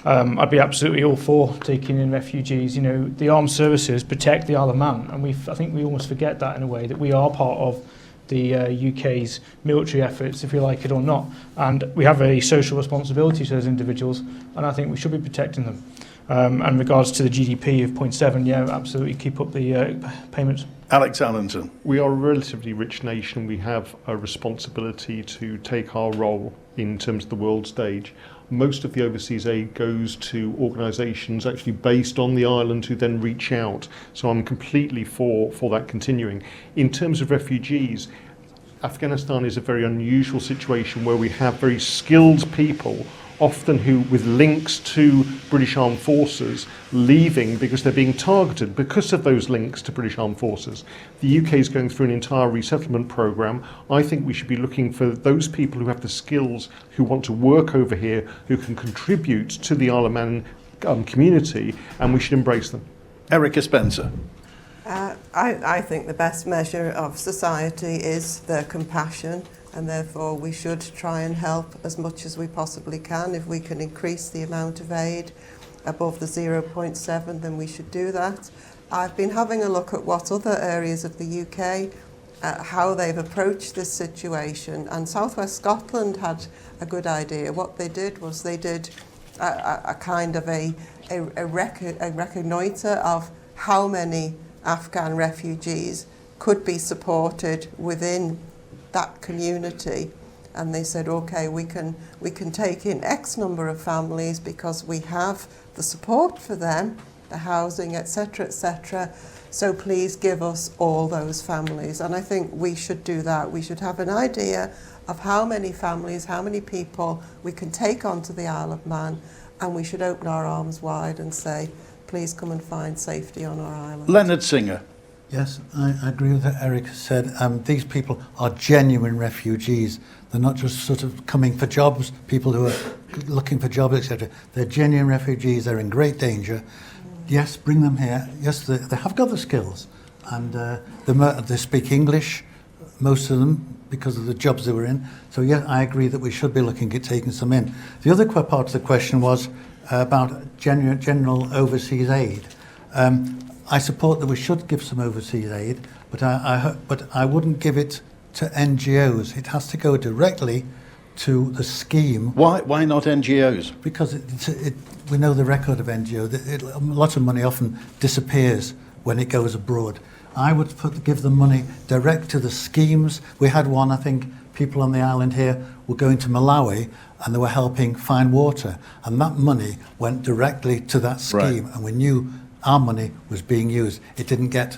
I'd be absolutely all for taking in refugees. You know, the armed services protect the Isle of Man, and I think we almost forget that in a way, that we are part of the UK's military efforts, if you like it or not, and we have a social responsibility to those individuals, and I think we should be protecting them. And regards to the GDP of 0.7, yeah, absolutely keep up the payments. Alex Allinson. We are a relatively rich nation. We have a responsibility to take our role in terms of the world stage. Most of the overseas aid goes to organisations actually based on the island who then reach out. So I'm completely for that continuing. In terms of refugees, Afghanistan is a very unusual situation where we have very skilled people, often who with links to British Armed Forces, leaving because they're being targeted because of those links to British Armed Forces. The UK is going through an entire resettlement programme. I think we should be looking for those people who have the skills, who want to work over here, who can contribute to the Isle of Man community, and we should embrace them. Erica Spencer. I think the best measure of society is their compassion, and therefore we should try and help as much as we possibly can. If we can increase the amount of aid above the 0.7, then we should do that. I've been having a look at what other areas of the UK, how they've approached this situation, and South West Scotland had a good idea. What they did was they did a kind of a reconnoitre of how many Afghan refugees could be supported within that community, and they said, okay, we can take in X number of families because we have the support for them, the housing, etc., etc. So please give us all those families. And I think we should do that. We should have an idea of how many families, how many people we can take onto the Isle of Man, and we should open our arms wide and say, please come and find safety on our island. Leonard Singer. Yes, I agree with what Eric said. These people are genuine refugees. They're not just sort of coming for jobs, people who are looking for jobs, etc. They're genuine refugees. They're in great danger. Yes, bring them here. Yes, they have got the skills. And they speak English, most of them, because of the jobs they were in. So, yeah, I agree that we should be looking at taking some in. The other part of the question was about general overseas aid. I support that we should give some overseas aid, but I wouldn't give it to NGOs. It has to go directly to the scheme. Why not NGOs? Because we know the record of NGO. A lot of money often disappears when it goes abroad. I would give the money direct to the schemes. We had one, I think, people on the island here were going to Malawi and they were helping find water. And that money went directly to that scheme. Right. And we knew our money was being used. It didn't get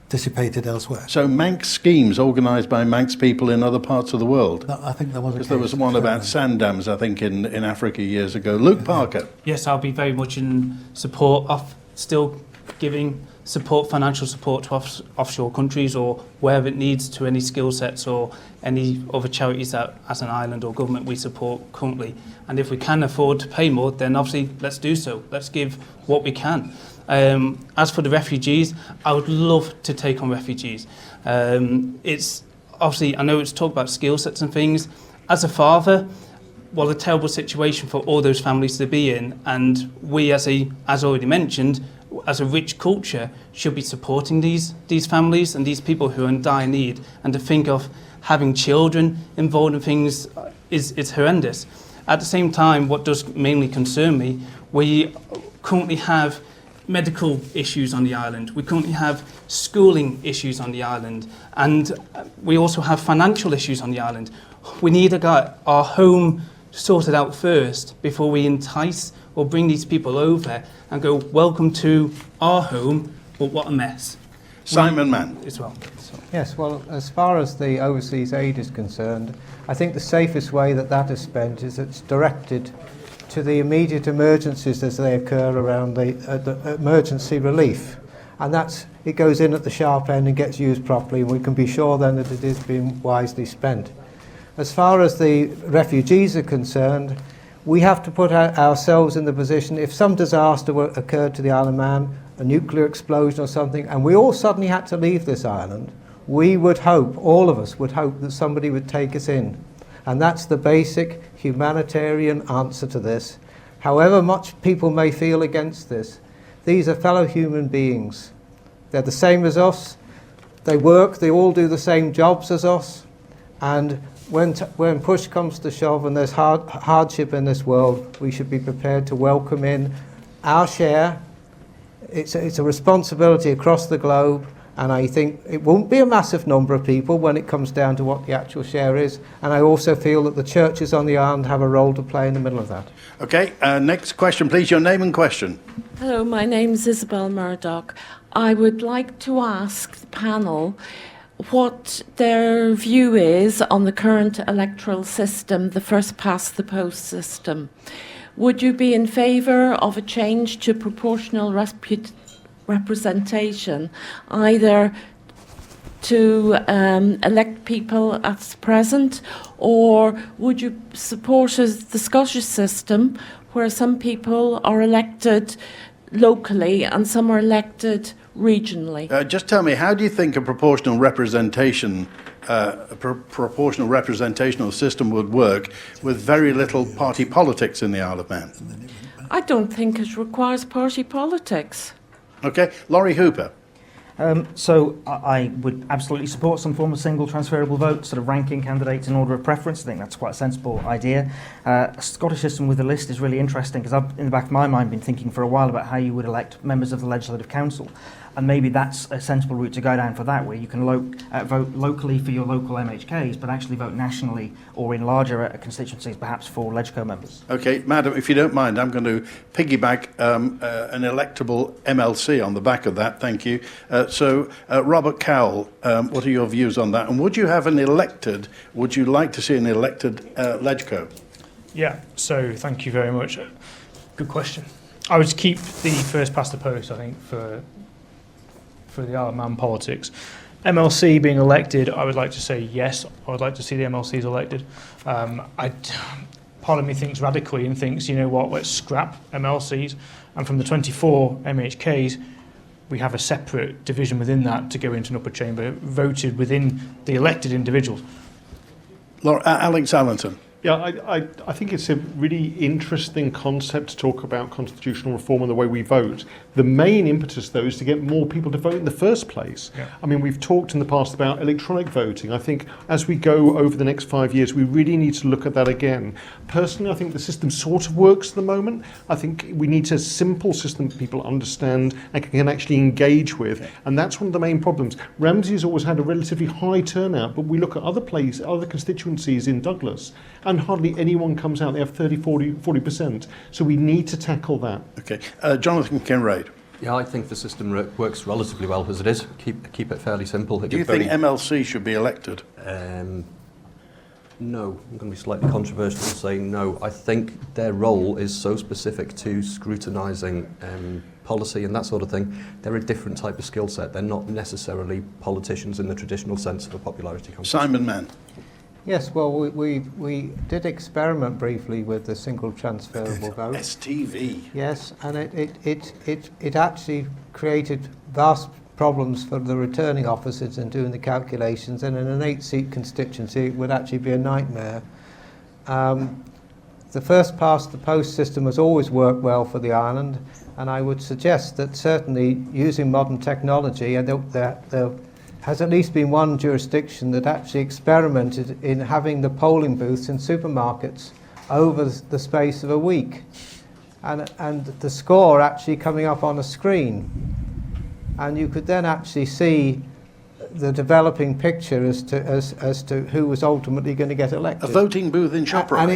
dissipated elsewhere. So Manx schemes organised by Manx people in other parts of the world? I think there was a case. There was one about sand dams, I think, in Africa years ago. Luke Parker. Yes, I'll be very much in support of still giving support, financial support to offshore countries or wherever it needs to any skill sets or any other charities that as an island or government we support currently. And if we can afford to pay more, then obviously let's do so. Let's give what we can. As for the refugees, I would love to take on refugees. It's obviously, I know it's talked about skill sets and things. As a father, well, a terrible situation for all those families to be in, and we, as already mentioned, as a rich culture, should be supporting these families and these people who are in dire need. And to think of having children involved in things is horrendous. At the same time, what does mainly concern me, we currently have medical issues on the island. We currently have schooling issues on the island, and we also have financial issues on the island. We need to get our home sorted out first before we entice or bring these people over and go, welcome to our home, but what a mess. Simon Mann. As well. Yes, well, as far as the overseas aid is concerned, I think the safest way that is spent is it's directed to the immediate emergencies as they occur around the emergency relief. And it goes in at the sharp end and gets used properly, and we can be sure then that it is being wisely spent. As far as the refugees are concerned, we have to put ourselves in the position, if some disaster occurred to the Isle of Man, a nuclear explosion or something, and we all suddenly had to leave this island, we would hope, all of us would hope, that somebody would take us in. And that's the basic humanitarian answer to this. However much people may feel against this, these are fellow human beings. They're the same as us. They work, they all do the same jobs as us. And when push comes to shove and there's hardship in this world, we should be prepared to welcome in our share. It's a responsibility across the globe. And I think it won't be a massive number of people when it comes down to what the actual share is. And I also feel that the churches on the island have a role to play in the middle of that. OK, next question, please. Your name and question. Hello, my name's Isabel Murdoch. I would like to ask the panel what their view is on the current electoral system, the first past the post system. Would you be in favour of a change to proportional representation, either to elect people as present, or would you support the Scottish system where some people are elected locally and some are elected regionally? Just tell me, how do you think a proportional representation, proportional representational system would work with very little party politics in the Isle of Man? I don't think it requires party politics. OK, Lawrie Hooper. So I would absolutely support some form of single transferable vote, sort of ranking candidates in order of preference. I think that's quite a sensible idea. A Scottish system with a list is really interesting because I've, in the back of my mind, been thinking for a while about how you would elect members of the Legislative Council. And maybe that's a sensible route to go down for that, where you can vote locally for your local MHKs, but actually vote nationally or in larger constituencies, perhaps for Legco members. OK, Madam, if you don't mind, I'm going to piggyback an electable MLC on the back of that. Thank you. So, Robert Cowell, what are your views on that? And would you like to see an elected Legco? Yeah, so thank you very much. Good question. I would keep the first past the post, I think, for the Isle of Man politics. MLC being elected, I would like to say yes. I would like to see the MLCs elected. Part of me thinks radically and thinks, you know what, let's scrap MLCs. And from the 24 MHKs, we have a separate division within that to go into an upper chamber, voted within the elected individuals. Alex Allinson. Yeah, I think it's a really interesting concept to talk about constitutional reform and the way we vote. The main impetus, though, is to get more people to vote in the first place. Yeah. I mean, we've talked in the past about electronic voting. I think as we go over the next 5 years, we really need to look at that again. Personally, I think the system sort of works at the moment. I think we need a simple system that people understand and can actually engage with. And that's one of the main problems. Ramsey has always had a relatively high turnout, but we look at other constituencies in Douglas, and hardly anyone comes out. They have 30, 40%. So we need to tackle that. Okay. Jonathan Kinrade. Yeah, I think the system works relatively well as it is. Keep it fairly simple. Do you think MLC should be elected? No, I'm going to be slightly controversial and say no. I think their role is so specific to scrutinising policy and that sort of thing. They're a different type of skill set. They're not necessarily politicians in the traditional sense of a popularity contest. Simon Mann. Yes, well, we did experiment briefly with the single transferable vote. STV. Yes, and it actually created vast problems for the returning officers in doing the calculations, and in an 8-seat constituency it would actually be a nightmare. The first past the post system has always worked well for the island, and I would suggest that certainly using modern technology, and there has at least been one jurisdiction that actually experimented in having the polling booths in supermarkets over the space of a week, and the score actually coming up on a screen, and you could then actually see the developing picture as to who was ultimately going to get elected. A voting booth in ShopRite. And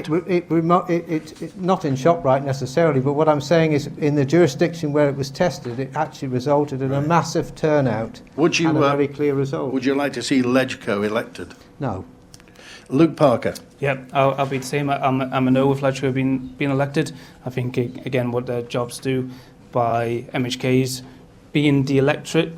it not in ShopRite necessarily, but what I'm saying is in the jurisdiction where it was tested, it actually resulted in a massive turnout and a very clear result. Would you like to see Legco elected? No. Luke Parker. Yeah, I'll be the same. I'm a no with Leicester being elected. I think, again, what their jobs do by MHKs being the electorate,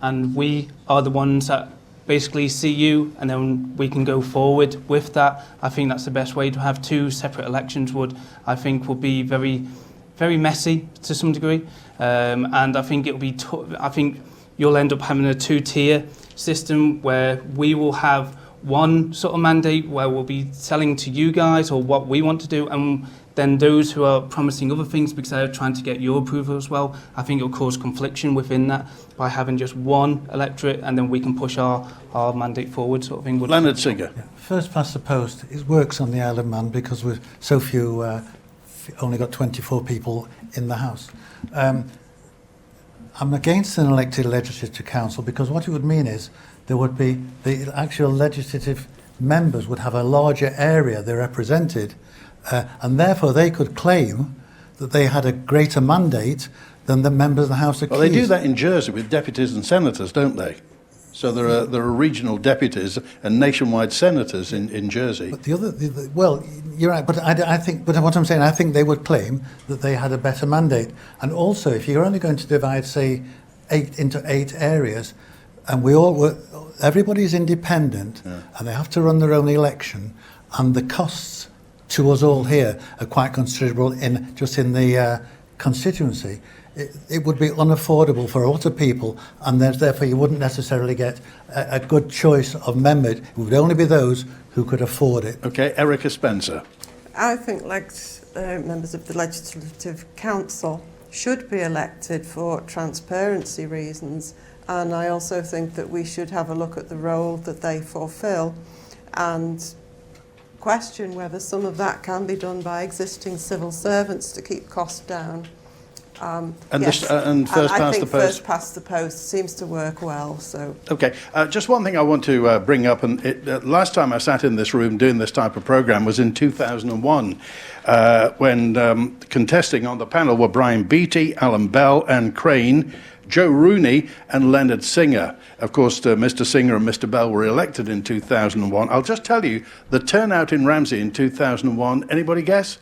and we are the ones that basically see you, and then we can go forward with that. I think that's the best way. To have two separate elections would be very, very messy to some degree, and I think it'll be. I think you'll end up having a two-tier system where we will have one sort of mandate where we'll be selling to you guys or what we want to do, and then those who are promising other things because they're trying to get your approval as well. I think it'll cause confliction within that by having just one electorate, and then we can push our mandate forward, sort of thing. Leonard Singer. Yeah. First past the post, it works on the Isle of Man because we're so few, only got 24 people in the House. I'm against an elected legislative council because what it would mean is there would be the actual legislative members would have a larger area they represented, and therefore they could claim that they had a greater mandate than the members of the House of Keys. Well, they do that in Jersey with deputies and senators, don't they? So there are regional deputies and nationwide senators in Jersey. But well, you're right. But I think what I'm saying, I think they would claim that they had a better mandate. And also, if you're only going to divide, say, 8 into 8 areas, and everybody's independent, and they have to run their own election, and the costs to us all here are quite considerable in the constituency. It would be unaffordable for a lot of people, and therefore you wouldn't necessarily get a good choice of member. It would only be those who could afford it. Okay, Erica Spencer. I think members of the Legislative Council should be elected for transparency reasons, and I also think that we should have a look at the role that they fulfil and question whether some of that can be done by existing civil servants to keep costs down. And first past the post? First past the post seems to work well. So okay, just one thing I want to bring up, and last time I sat in this room doing this type of programme was in 2001, when contesting on the panel were Brian Beattie, Alan Bell and Crane, Joe Rooney and Leonard Singer. Of course, Mr. Singer and Mr. Bell were elected in 2001. I'll just tell you, the turnout in Ramsey in 2001, anybody guess?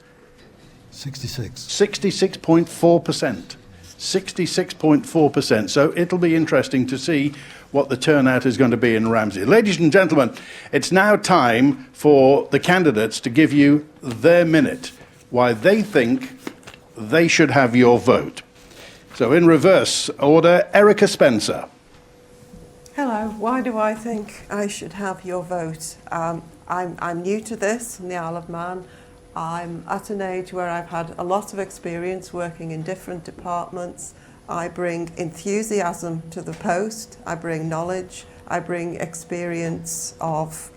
66.4%. 66.4%. So it'll be interesting to see what the turnout is going to be in Ramsey. Ladies and gentlemen, it's now time for the candidates to give you their minute, why they think they should have your vote. So in reverse order, Erica Spencer. hello, why do I think I should have your vote? I'm new to this in the Isle of Man. I'm at an age where I've had a lot of experience working in different departments. I bring enthusiasm to the post, I bring knowledge, I bring experience of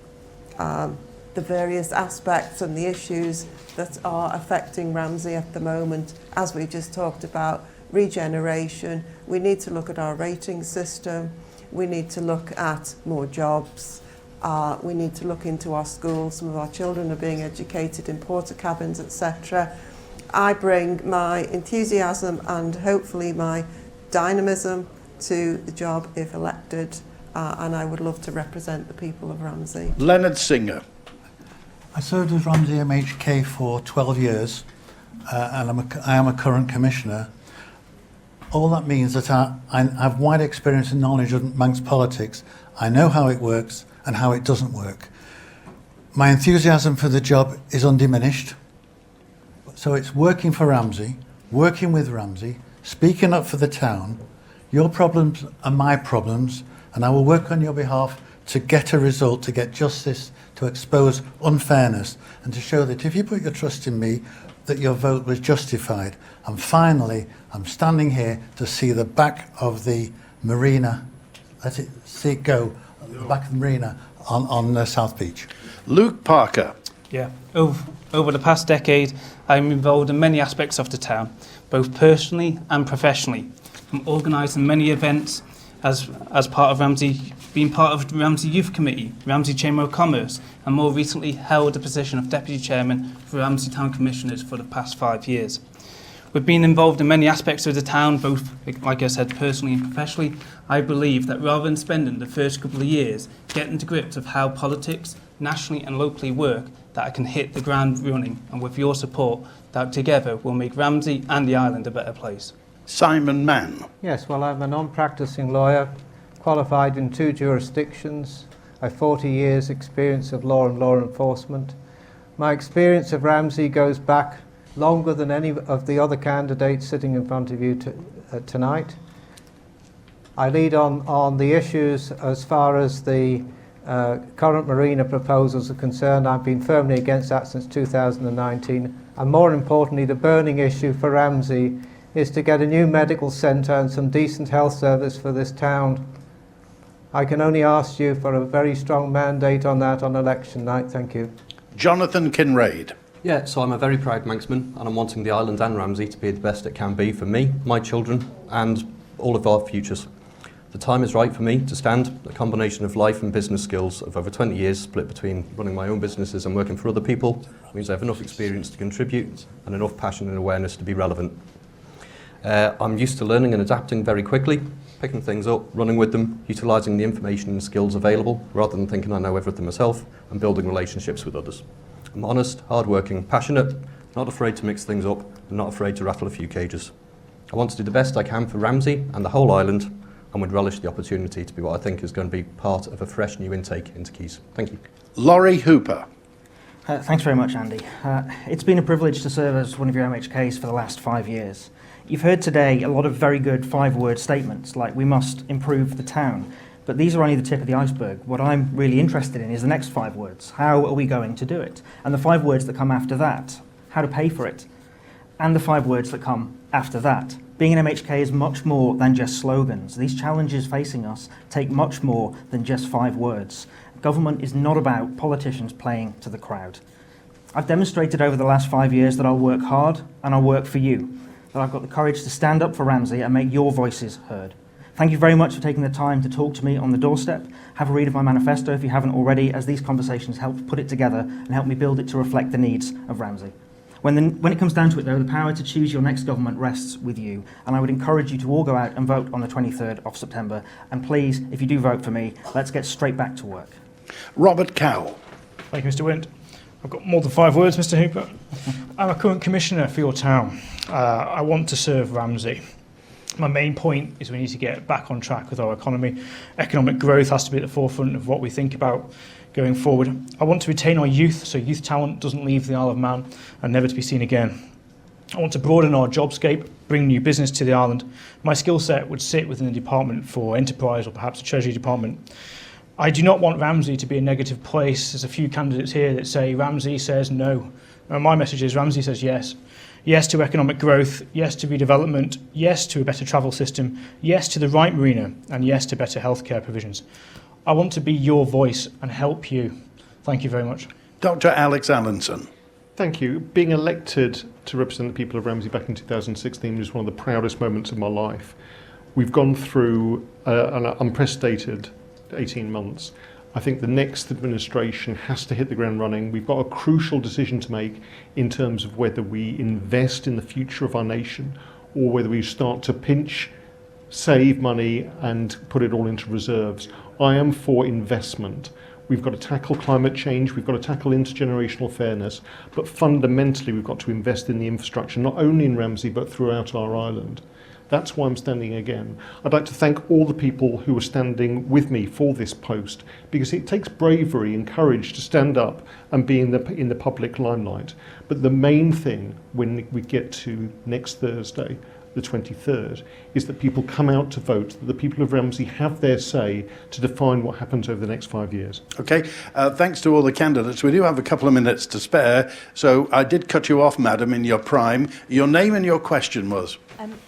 the various aspects and the issues that are affecting Ramsey at the moment. As we just talked about, regeneration, we need to look at our rating system, we need to look at more jobs, we need to look into our schools. Some of our children are being educated in porter cabins, etc. I bring my enthusiasm and hopefully my dynamism to the job if elected, and I would love to represent the people of Ramsey. Leonard Singer. I served as Ramsey MHK for 12 years, and I am a current commissioner. All that means that I have wide experience and knowledge amongst politics. I know how it works and how it doesn't work. My enthusiasm for the job is undiminished. So it's working for Ramsey, working with Ramsey, speaking up for the town. Your problems are my problems, and I will work on your behalf to get a result, to get justice, to expose unfairness, and to show that if you put your trust in me, that your vote was justified. And finally, I'm standing here to see the back of the marina, see it go, the back of the marina on South Beach. Luke Parker. Yeah, over the past decade, I'm involved in many aspects of the town, both personally and professionally. I'm organising many events as part of Ramsey, being part of the Ramsey Youth Committee, Ramsey Chamber of Commerce, and more recently held the position of Deputy Chairman for Ramsey Town Commissioners for the past 5 years. We've been involved in many aspects of the town, both, like I said, personally and professionally. I believe that rather than spending the first couple of years getting to grips of how politics, nationally and locally work, that I can hit the ground running, and with your support, that together we'll make Ramsey and the island a better place. Simon Mann. Yes, well, I'm a non-practicing lawyer, qualified in 2 jurisdictions. I have 40 years' experience of law and law enforcement. My experience of Ramsey goes back longer than any of the other candidates sitting in front of you tonight. I lead on the issues as far as the current marina proposals are concerned. I've been firmly against that since 2019. And more importantly, the burning issue for Ramsey is to get a new medical centre and some decent health service for this town. I can only ask you for a very strong mandate on that on election night. Thank you. Jonathan Kinrade. Yeah, so I'm a very proud Manxman, and I'm wanting the island and Ramsey to be the best it can be for me, my children, and all of our futures. The time is right for me to stand. A combination of life and business skills of over 20 years split between running my own businesses and working for other people means I have enough experience to contribute and enough passion and awareness to be relevant. I'm used to learning and adapting very quickly, picking things up, running with them, utilising the information and skills available rather than thinking I know everything myself, and building relationships with others. I'm honest, hard-working, passionate, not afraid to mix things up and not afraid to rattle a few cages. I want to do the best I can for Ramsey and the whole island, and would relish the opportunity to be what I think is going to be part of a fresh new intake into Keys. Thank you. Lawrie Hooper. Thanks very much, Andy. It's been a privilege to serve as one of your MHKs for the last 5 years. You've heard today a lot of very good 5-word statements, like we must improve the town. But these are only the tip of the iceberg. What I'm really interested in is the next 5 words. How are we going to do it? And the 5 words that come after that. How to pay for it. And the 5 words that come after that. Being an MHK is much more than just slogans. These challenges facing us take much more than just 5 words. Government is not about politicians playing to the crowd. I've demonstrated over the last 5 years that I'll work hard and I'll work for you. That I've got the courage to stand up for Ramsey and make your voices heard. Thank you very much for taking the time to talk to me on the doorstep. Have a read of my manifesto if you haven't already, as these conversations help put it together and help me build it to reflect the needs of Ramsey. When it comes down to it, though, the power to choose your next government rests with you, and I would encourage you to all go out and vote on the 23rd of September. And please, if you do vote for me, let's get straight back to work. Robert Cowell. Thank you, Mr. Wint. I've got more than 5 words, Mr. Hooper. I'm a current commissioner for your town. I want to serve Ramsey. My main point is we need to get back on track with our economy. Economic growth has to be at the forefront of what we think about going forward. I want to retain our youth, so youth talent doesn't leave the Isle of Man and never to be seen again. I want to broaden our jobscape, bring new business to the island. My skill set would sit within the department for enterprise or perhaps the Treasury department. I do not want Ramsey to be a negative place. There's a few candidates here that say Ramsey says no. And my message is Ramsey says yes. Yes to economic growth, yes to redevelopment, yes to a better travel system, yes to the right marina, and yes to better healthcare provisions. I want to be your voice and help you. Thank you very much. Dr. Alex Allinson. Thank you. Being elected to represent the people of Ramsey back in 2016 was one of the proudest moments of my life. We've gone through an unprecedented 18 months. I think the next administration has to hit the ground running. We've got a crucial decision to make in terms of whether we invest in the future of our nation or whether we start to pinch, save money and put it all into reserves. I am for investment. We've got to tackle climate change, we've got to tackle intergenerational fairness, but fundamentally we've got to invest in the infrastructure, not only in Ramsey but throughout our island. That's why I'm standing again. I'd like to thank all the people who are standing with me for this post, because it takes bravery and courage to stand up and be in the public limelight. But the main thing when we get to next Thursday, the 23rd, is that people come out to vote, that the people of Ramsey have their say to define what happens over the next 5 years. Okay, thanks to all the candidates. We do have a couple of minutes to spare, so I did cut you off, madam, in your prime. Your name and your question was?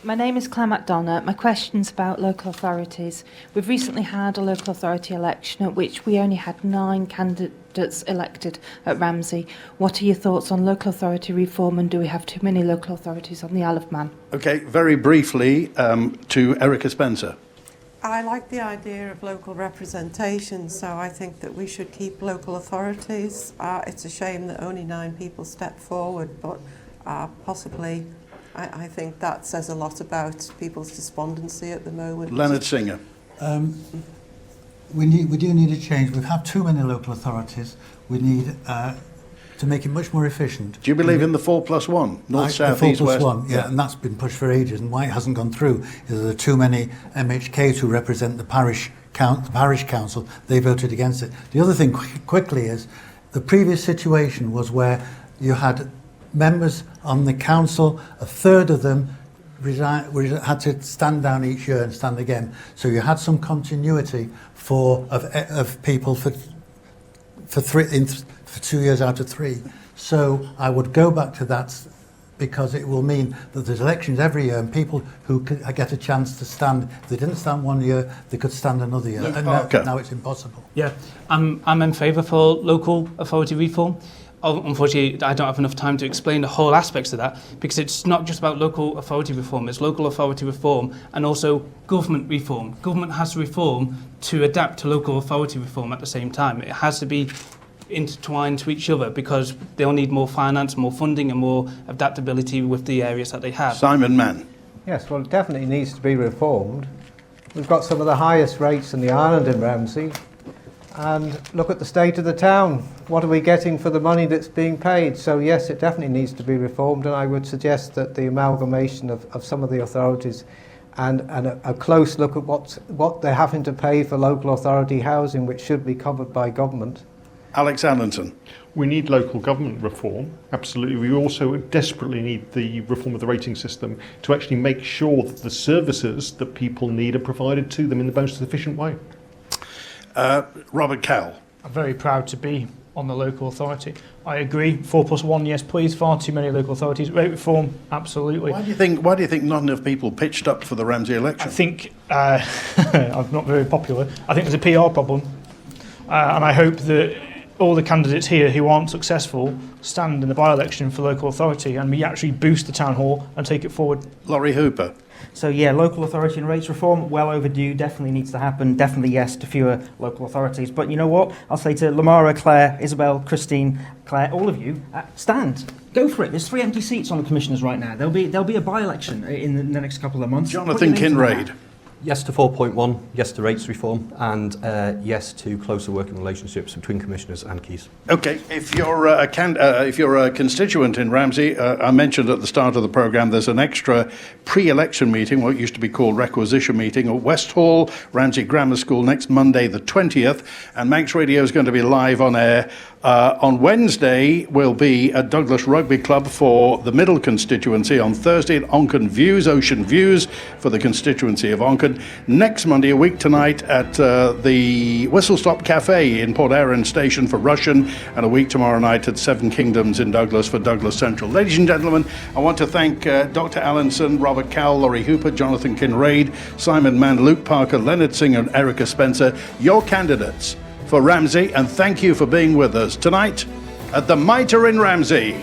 My name is Claire MacDonough. My question's about local authorities. We've recently had a local authority election at which we only had 9 candidates elected at Ramsey. What are your thoughts on local authority reform, and do we have too many local authorities on the Isle of Man? Okay, very briefly to Erica Spencer. I like the idea of local representation, so I think that we should keep local authorities. It's a shame that only 9 people stepped forward, but possibly I think that says a lot about people's despondency at the moment. Leonard Singer. We do need a change. We've had too many local authorities. We need to make it much more efficient. Do you believe in the 4+1? North, south, east, west? 4+1, yeah, and that's been pushed for ages. And why it hasn't gone through is there are too many MHKs who represent the parish council. They voted against it. The other thing quickly is the previous situation was where you had members on the council, a third of them had to stand down each year and stand again. So you had some continuity of people for 2 years out of 3. So I would go back to that, because it will mean that there's elections every year and people who get a chance to stand. If they didn't stand one year, they could stand another year. And now it's impossible. Yeah, I'm in favour for local authority reform. Unfortunately, I don't have enough time to explain the whole aspects of that, because it's not just about local authority reform, it's local authority reform and also government reform. Government has to reform to adapt to local authority reform at the same time. It has to be intertwined to each other, because they'll need more finance, more funding and more adaptability with the areas that they have. Simon Mann. Yes, well, it definitely needs to be reformed. We've got some of the highest rates in the island in Ramsey. And look at the state of the town. What are we getting for the money that's being paid? So yes, it definitely needs to be reformed, and I would suggest that the amalgamation of some of the authorities and a close look at what they're having to pay for local authority housing, which should be covered by government. Alex Allinson. We need local government reform, absolutely. We also desperately need the reform of the rating system to actually make sure that the services that people need are provided to them in the most efficient way. Robert Cowell. I'm very proud to be on the local authority. I agree, 4+1, yes please, far too many local authorities. Rate reform, absolutely. Why do you think not enough people pitched up for the Ramsey election? I think, I'm not very popular, I think there's a PR problem. And I hope that all the candidates here who aren't successful stand in the by-election for local authority and we actually boost the town hall and take it forward. Lawrie Hooper. So yeah, local authority and rates reform, well overdue, definitely needs to happen, definitely yes to fewer local authorities. But you know what, I'll say to Lamara, Claire, Isabel, Christine, Claire, all of you, stand, go for it. There's 3 empty seats on the commissioners right now. There'll be a by-election in the next couple of months. Jonathan Kinrade. Yes to 4.1, yes to rates reform, and yes to closer working relationships between commissioners and keys. Okay, if you're a constituent in Ramsey, I mentioned at the start of the programme there's an extra pre-election meeting, what used to be called requisition meeting, at West Hall, Ramsey Grammar School, next Monday the 20th, and Manx Radio is going to be live on air On Wednesday, we'll be at Douglas Rugby Club for the Middle Constituency. On Thursday at Onchan Views, Ocean Views for the constituency of Onchan. Next Monday, a week tonight, at the Whistle Stop Cafe in Port Erin Station for Russian, and a week tomorrow night at Seven Kingdoms in Douglas for Douglas Central. Ladies and gentlemen, I want to thank Dr. Allinson, Robert Cowell, Lawrie Hooper, Jonathan Kinrade, Simon Mann, Luke Parker, Leonard Singer and Erica Spencer, your candidates for Ramsey, and thank you for being with us tonight at the Mitre in Ramsey.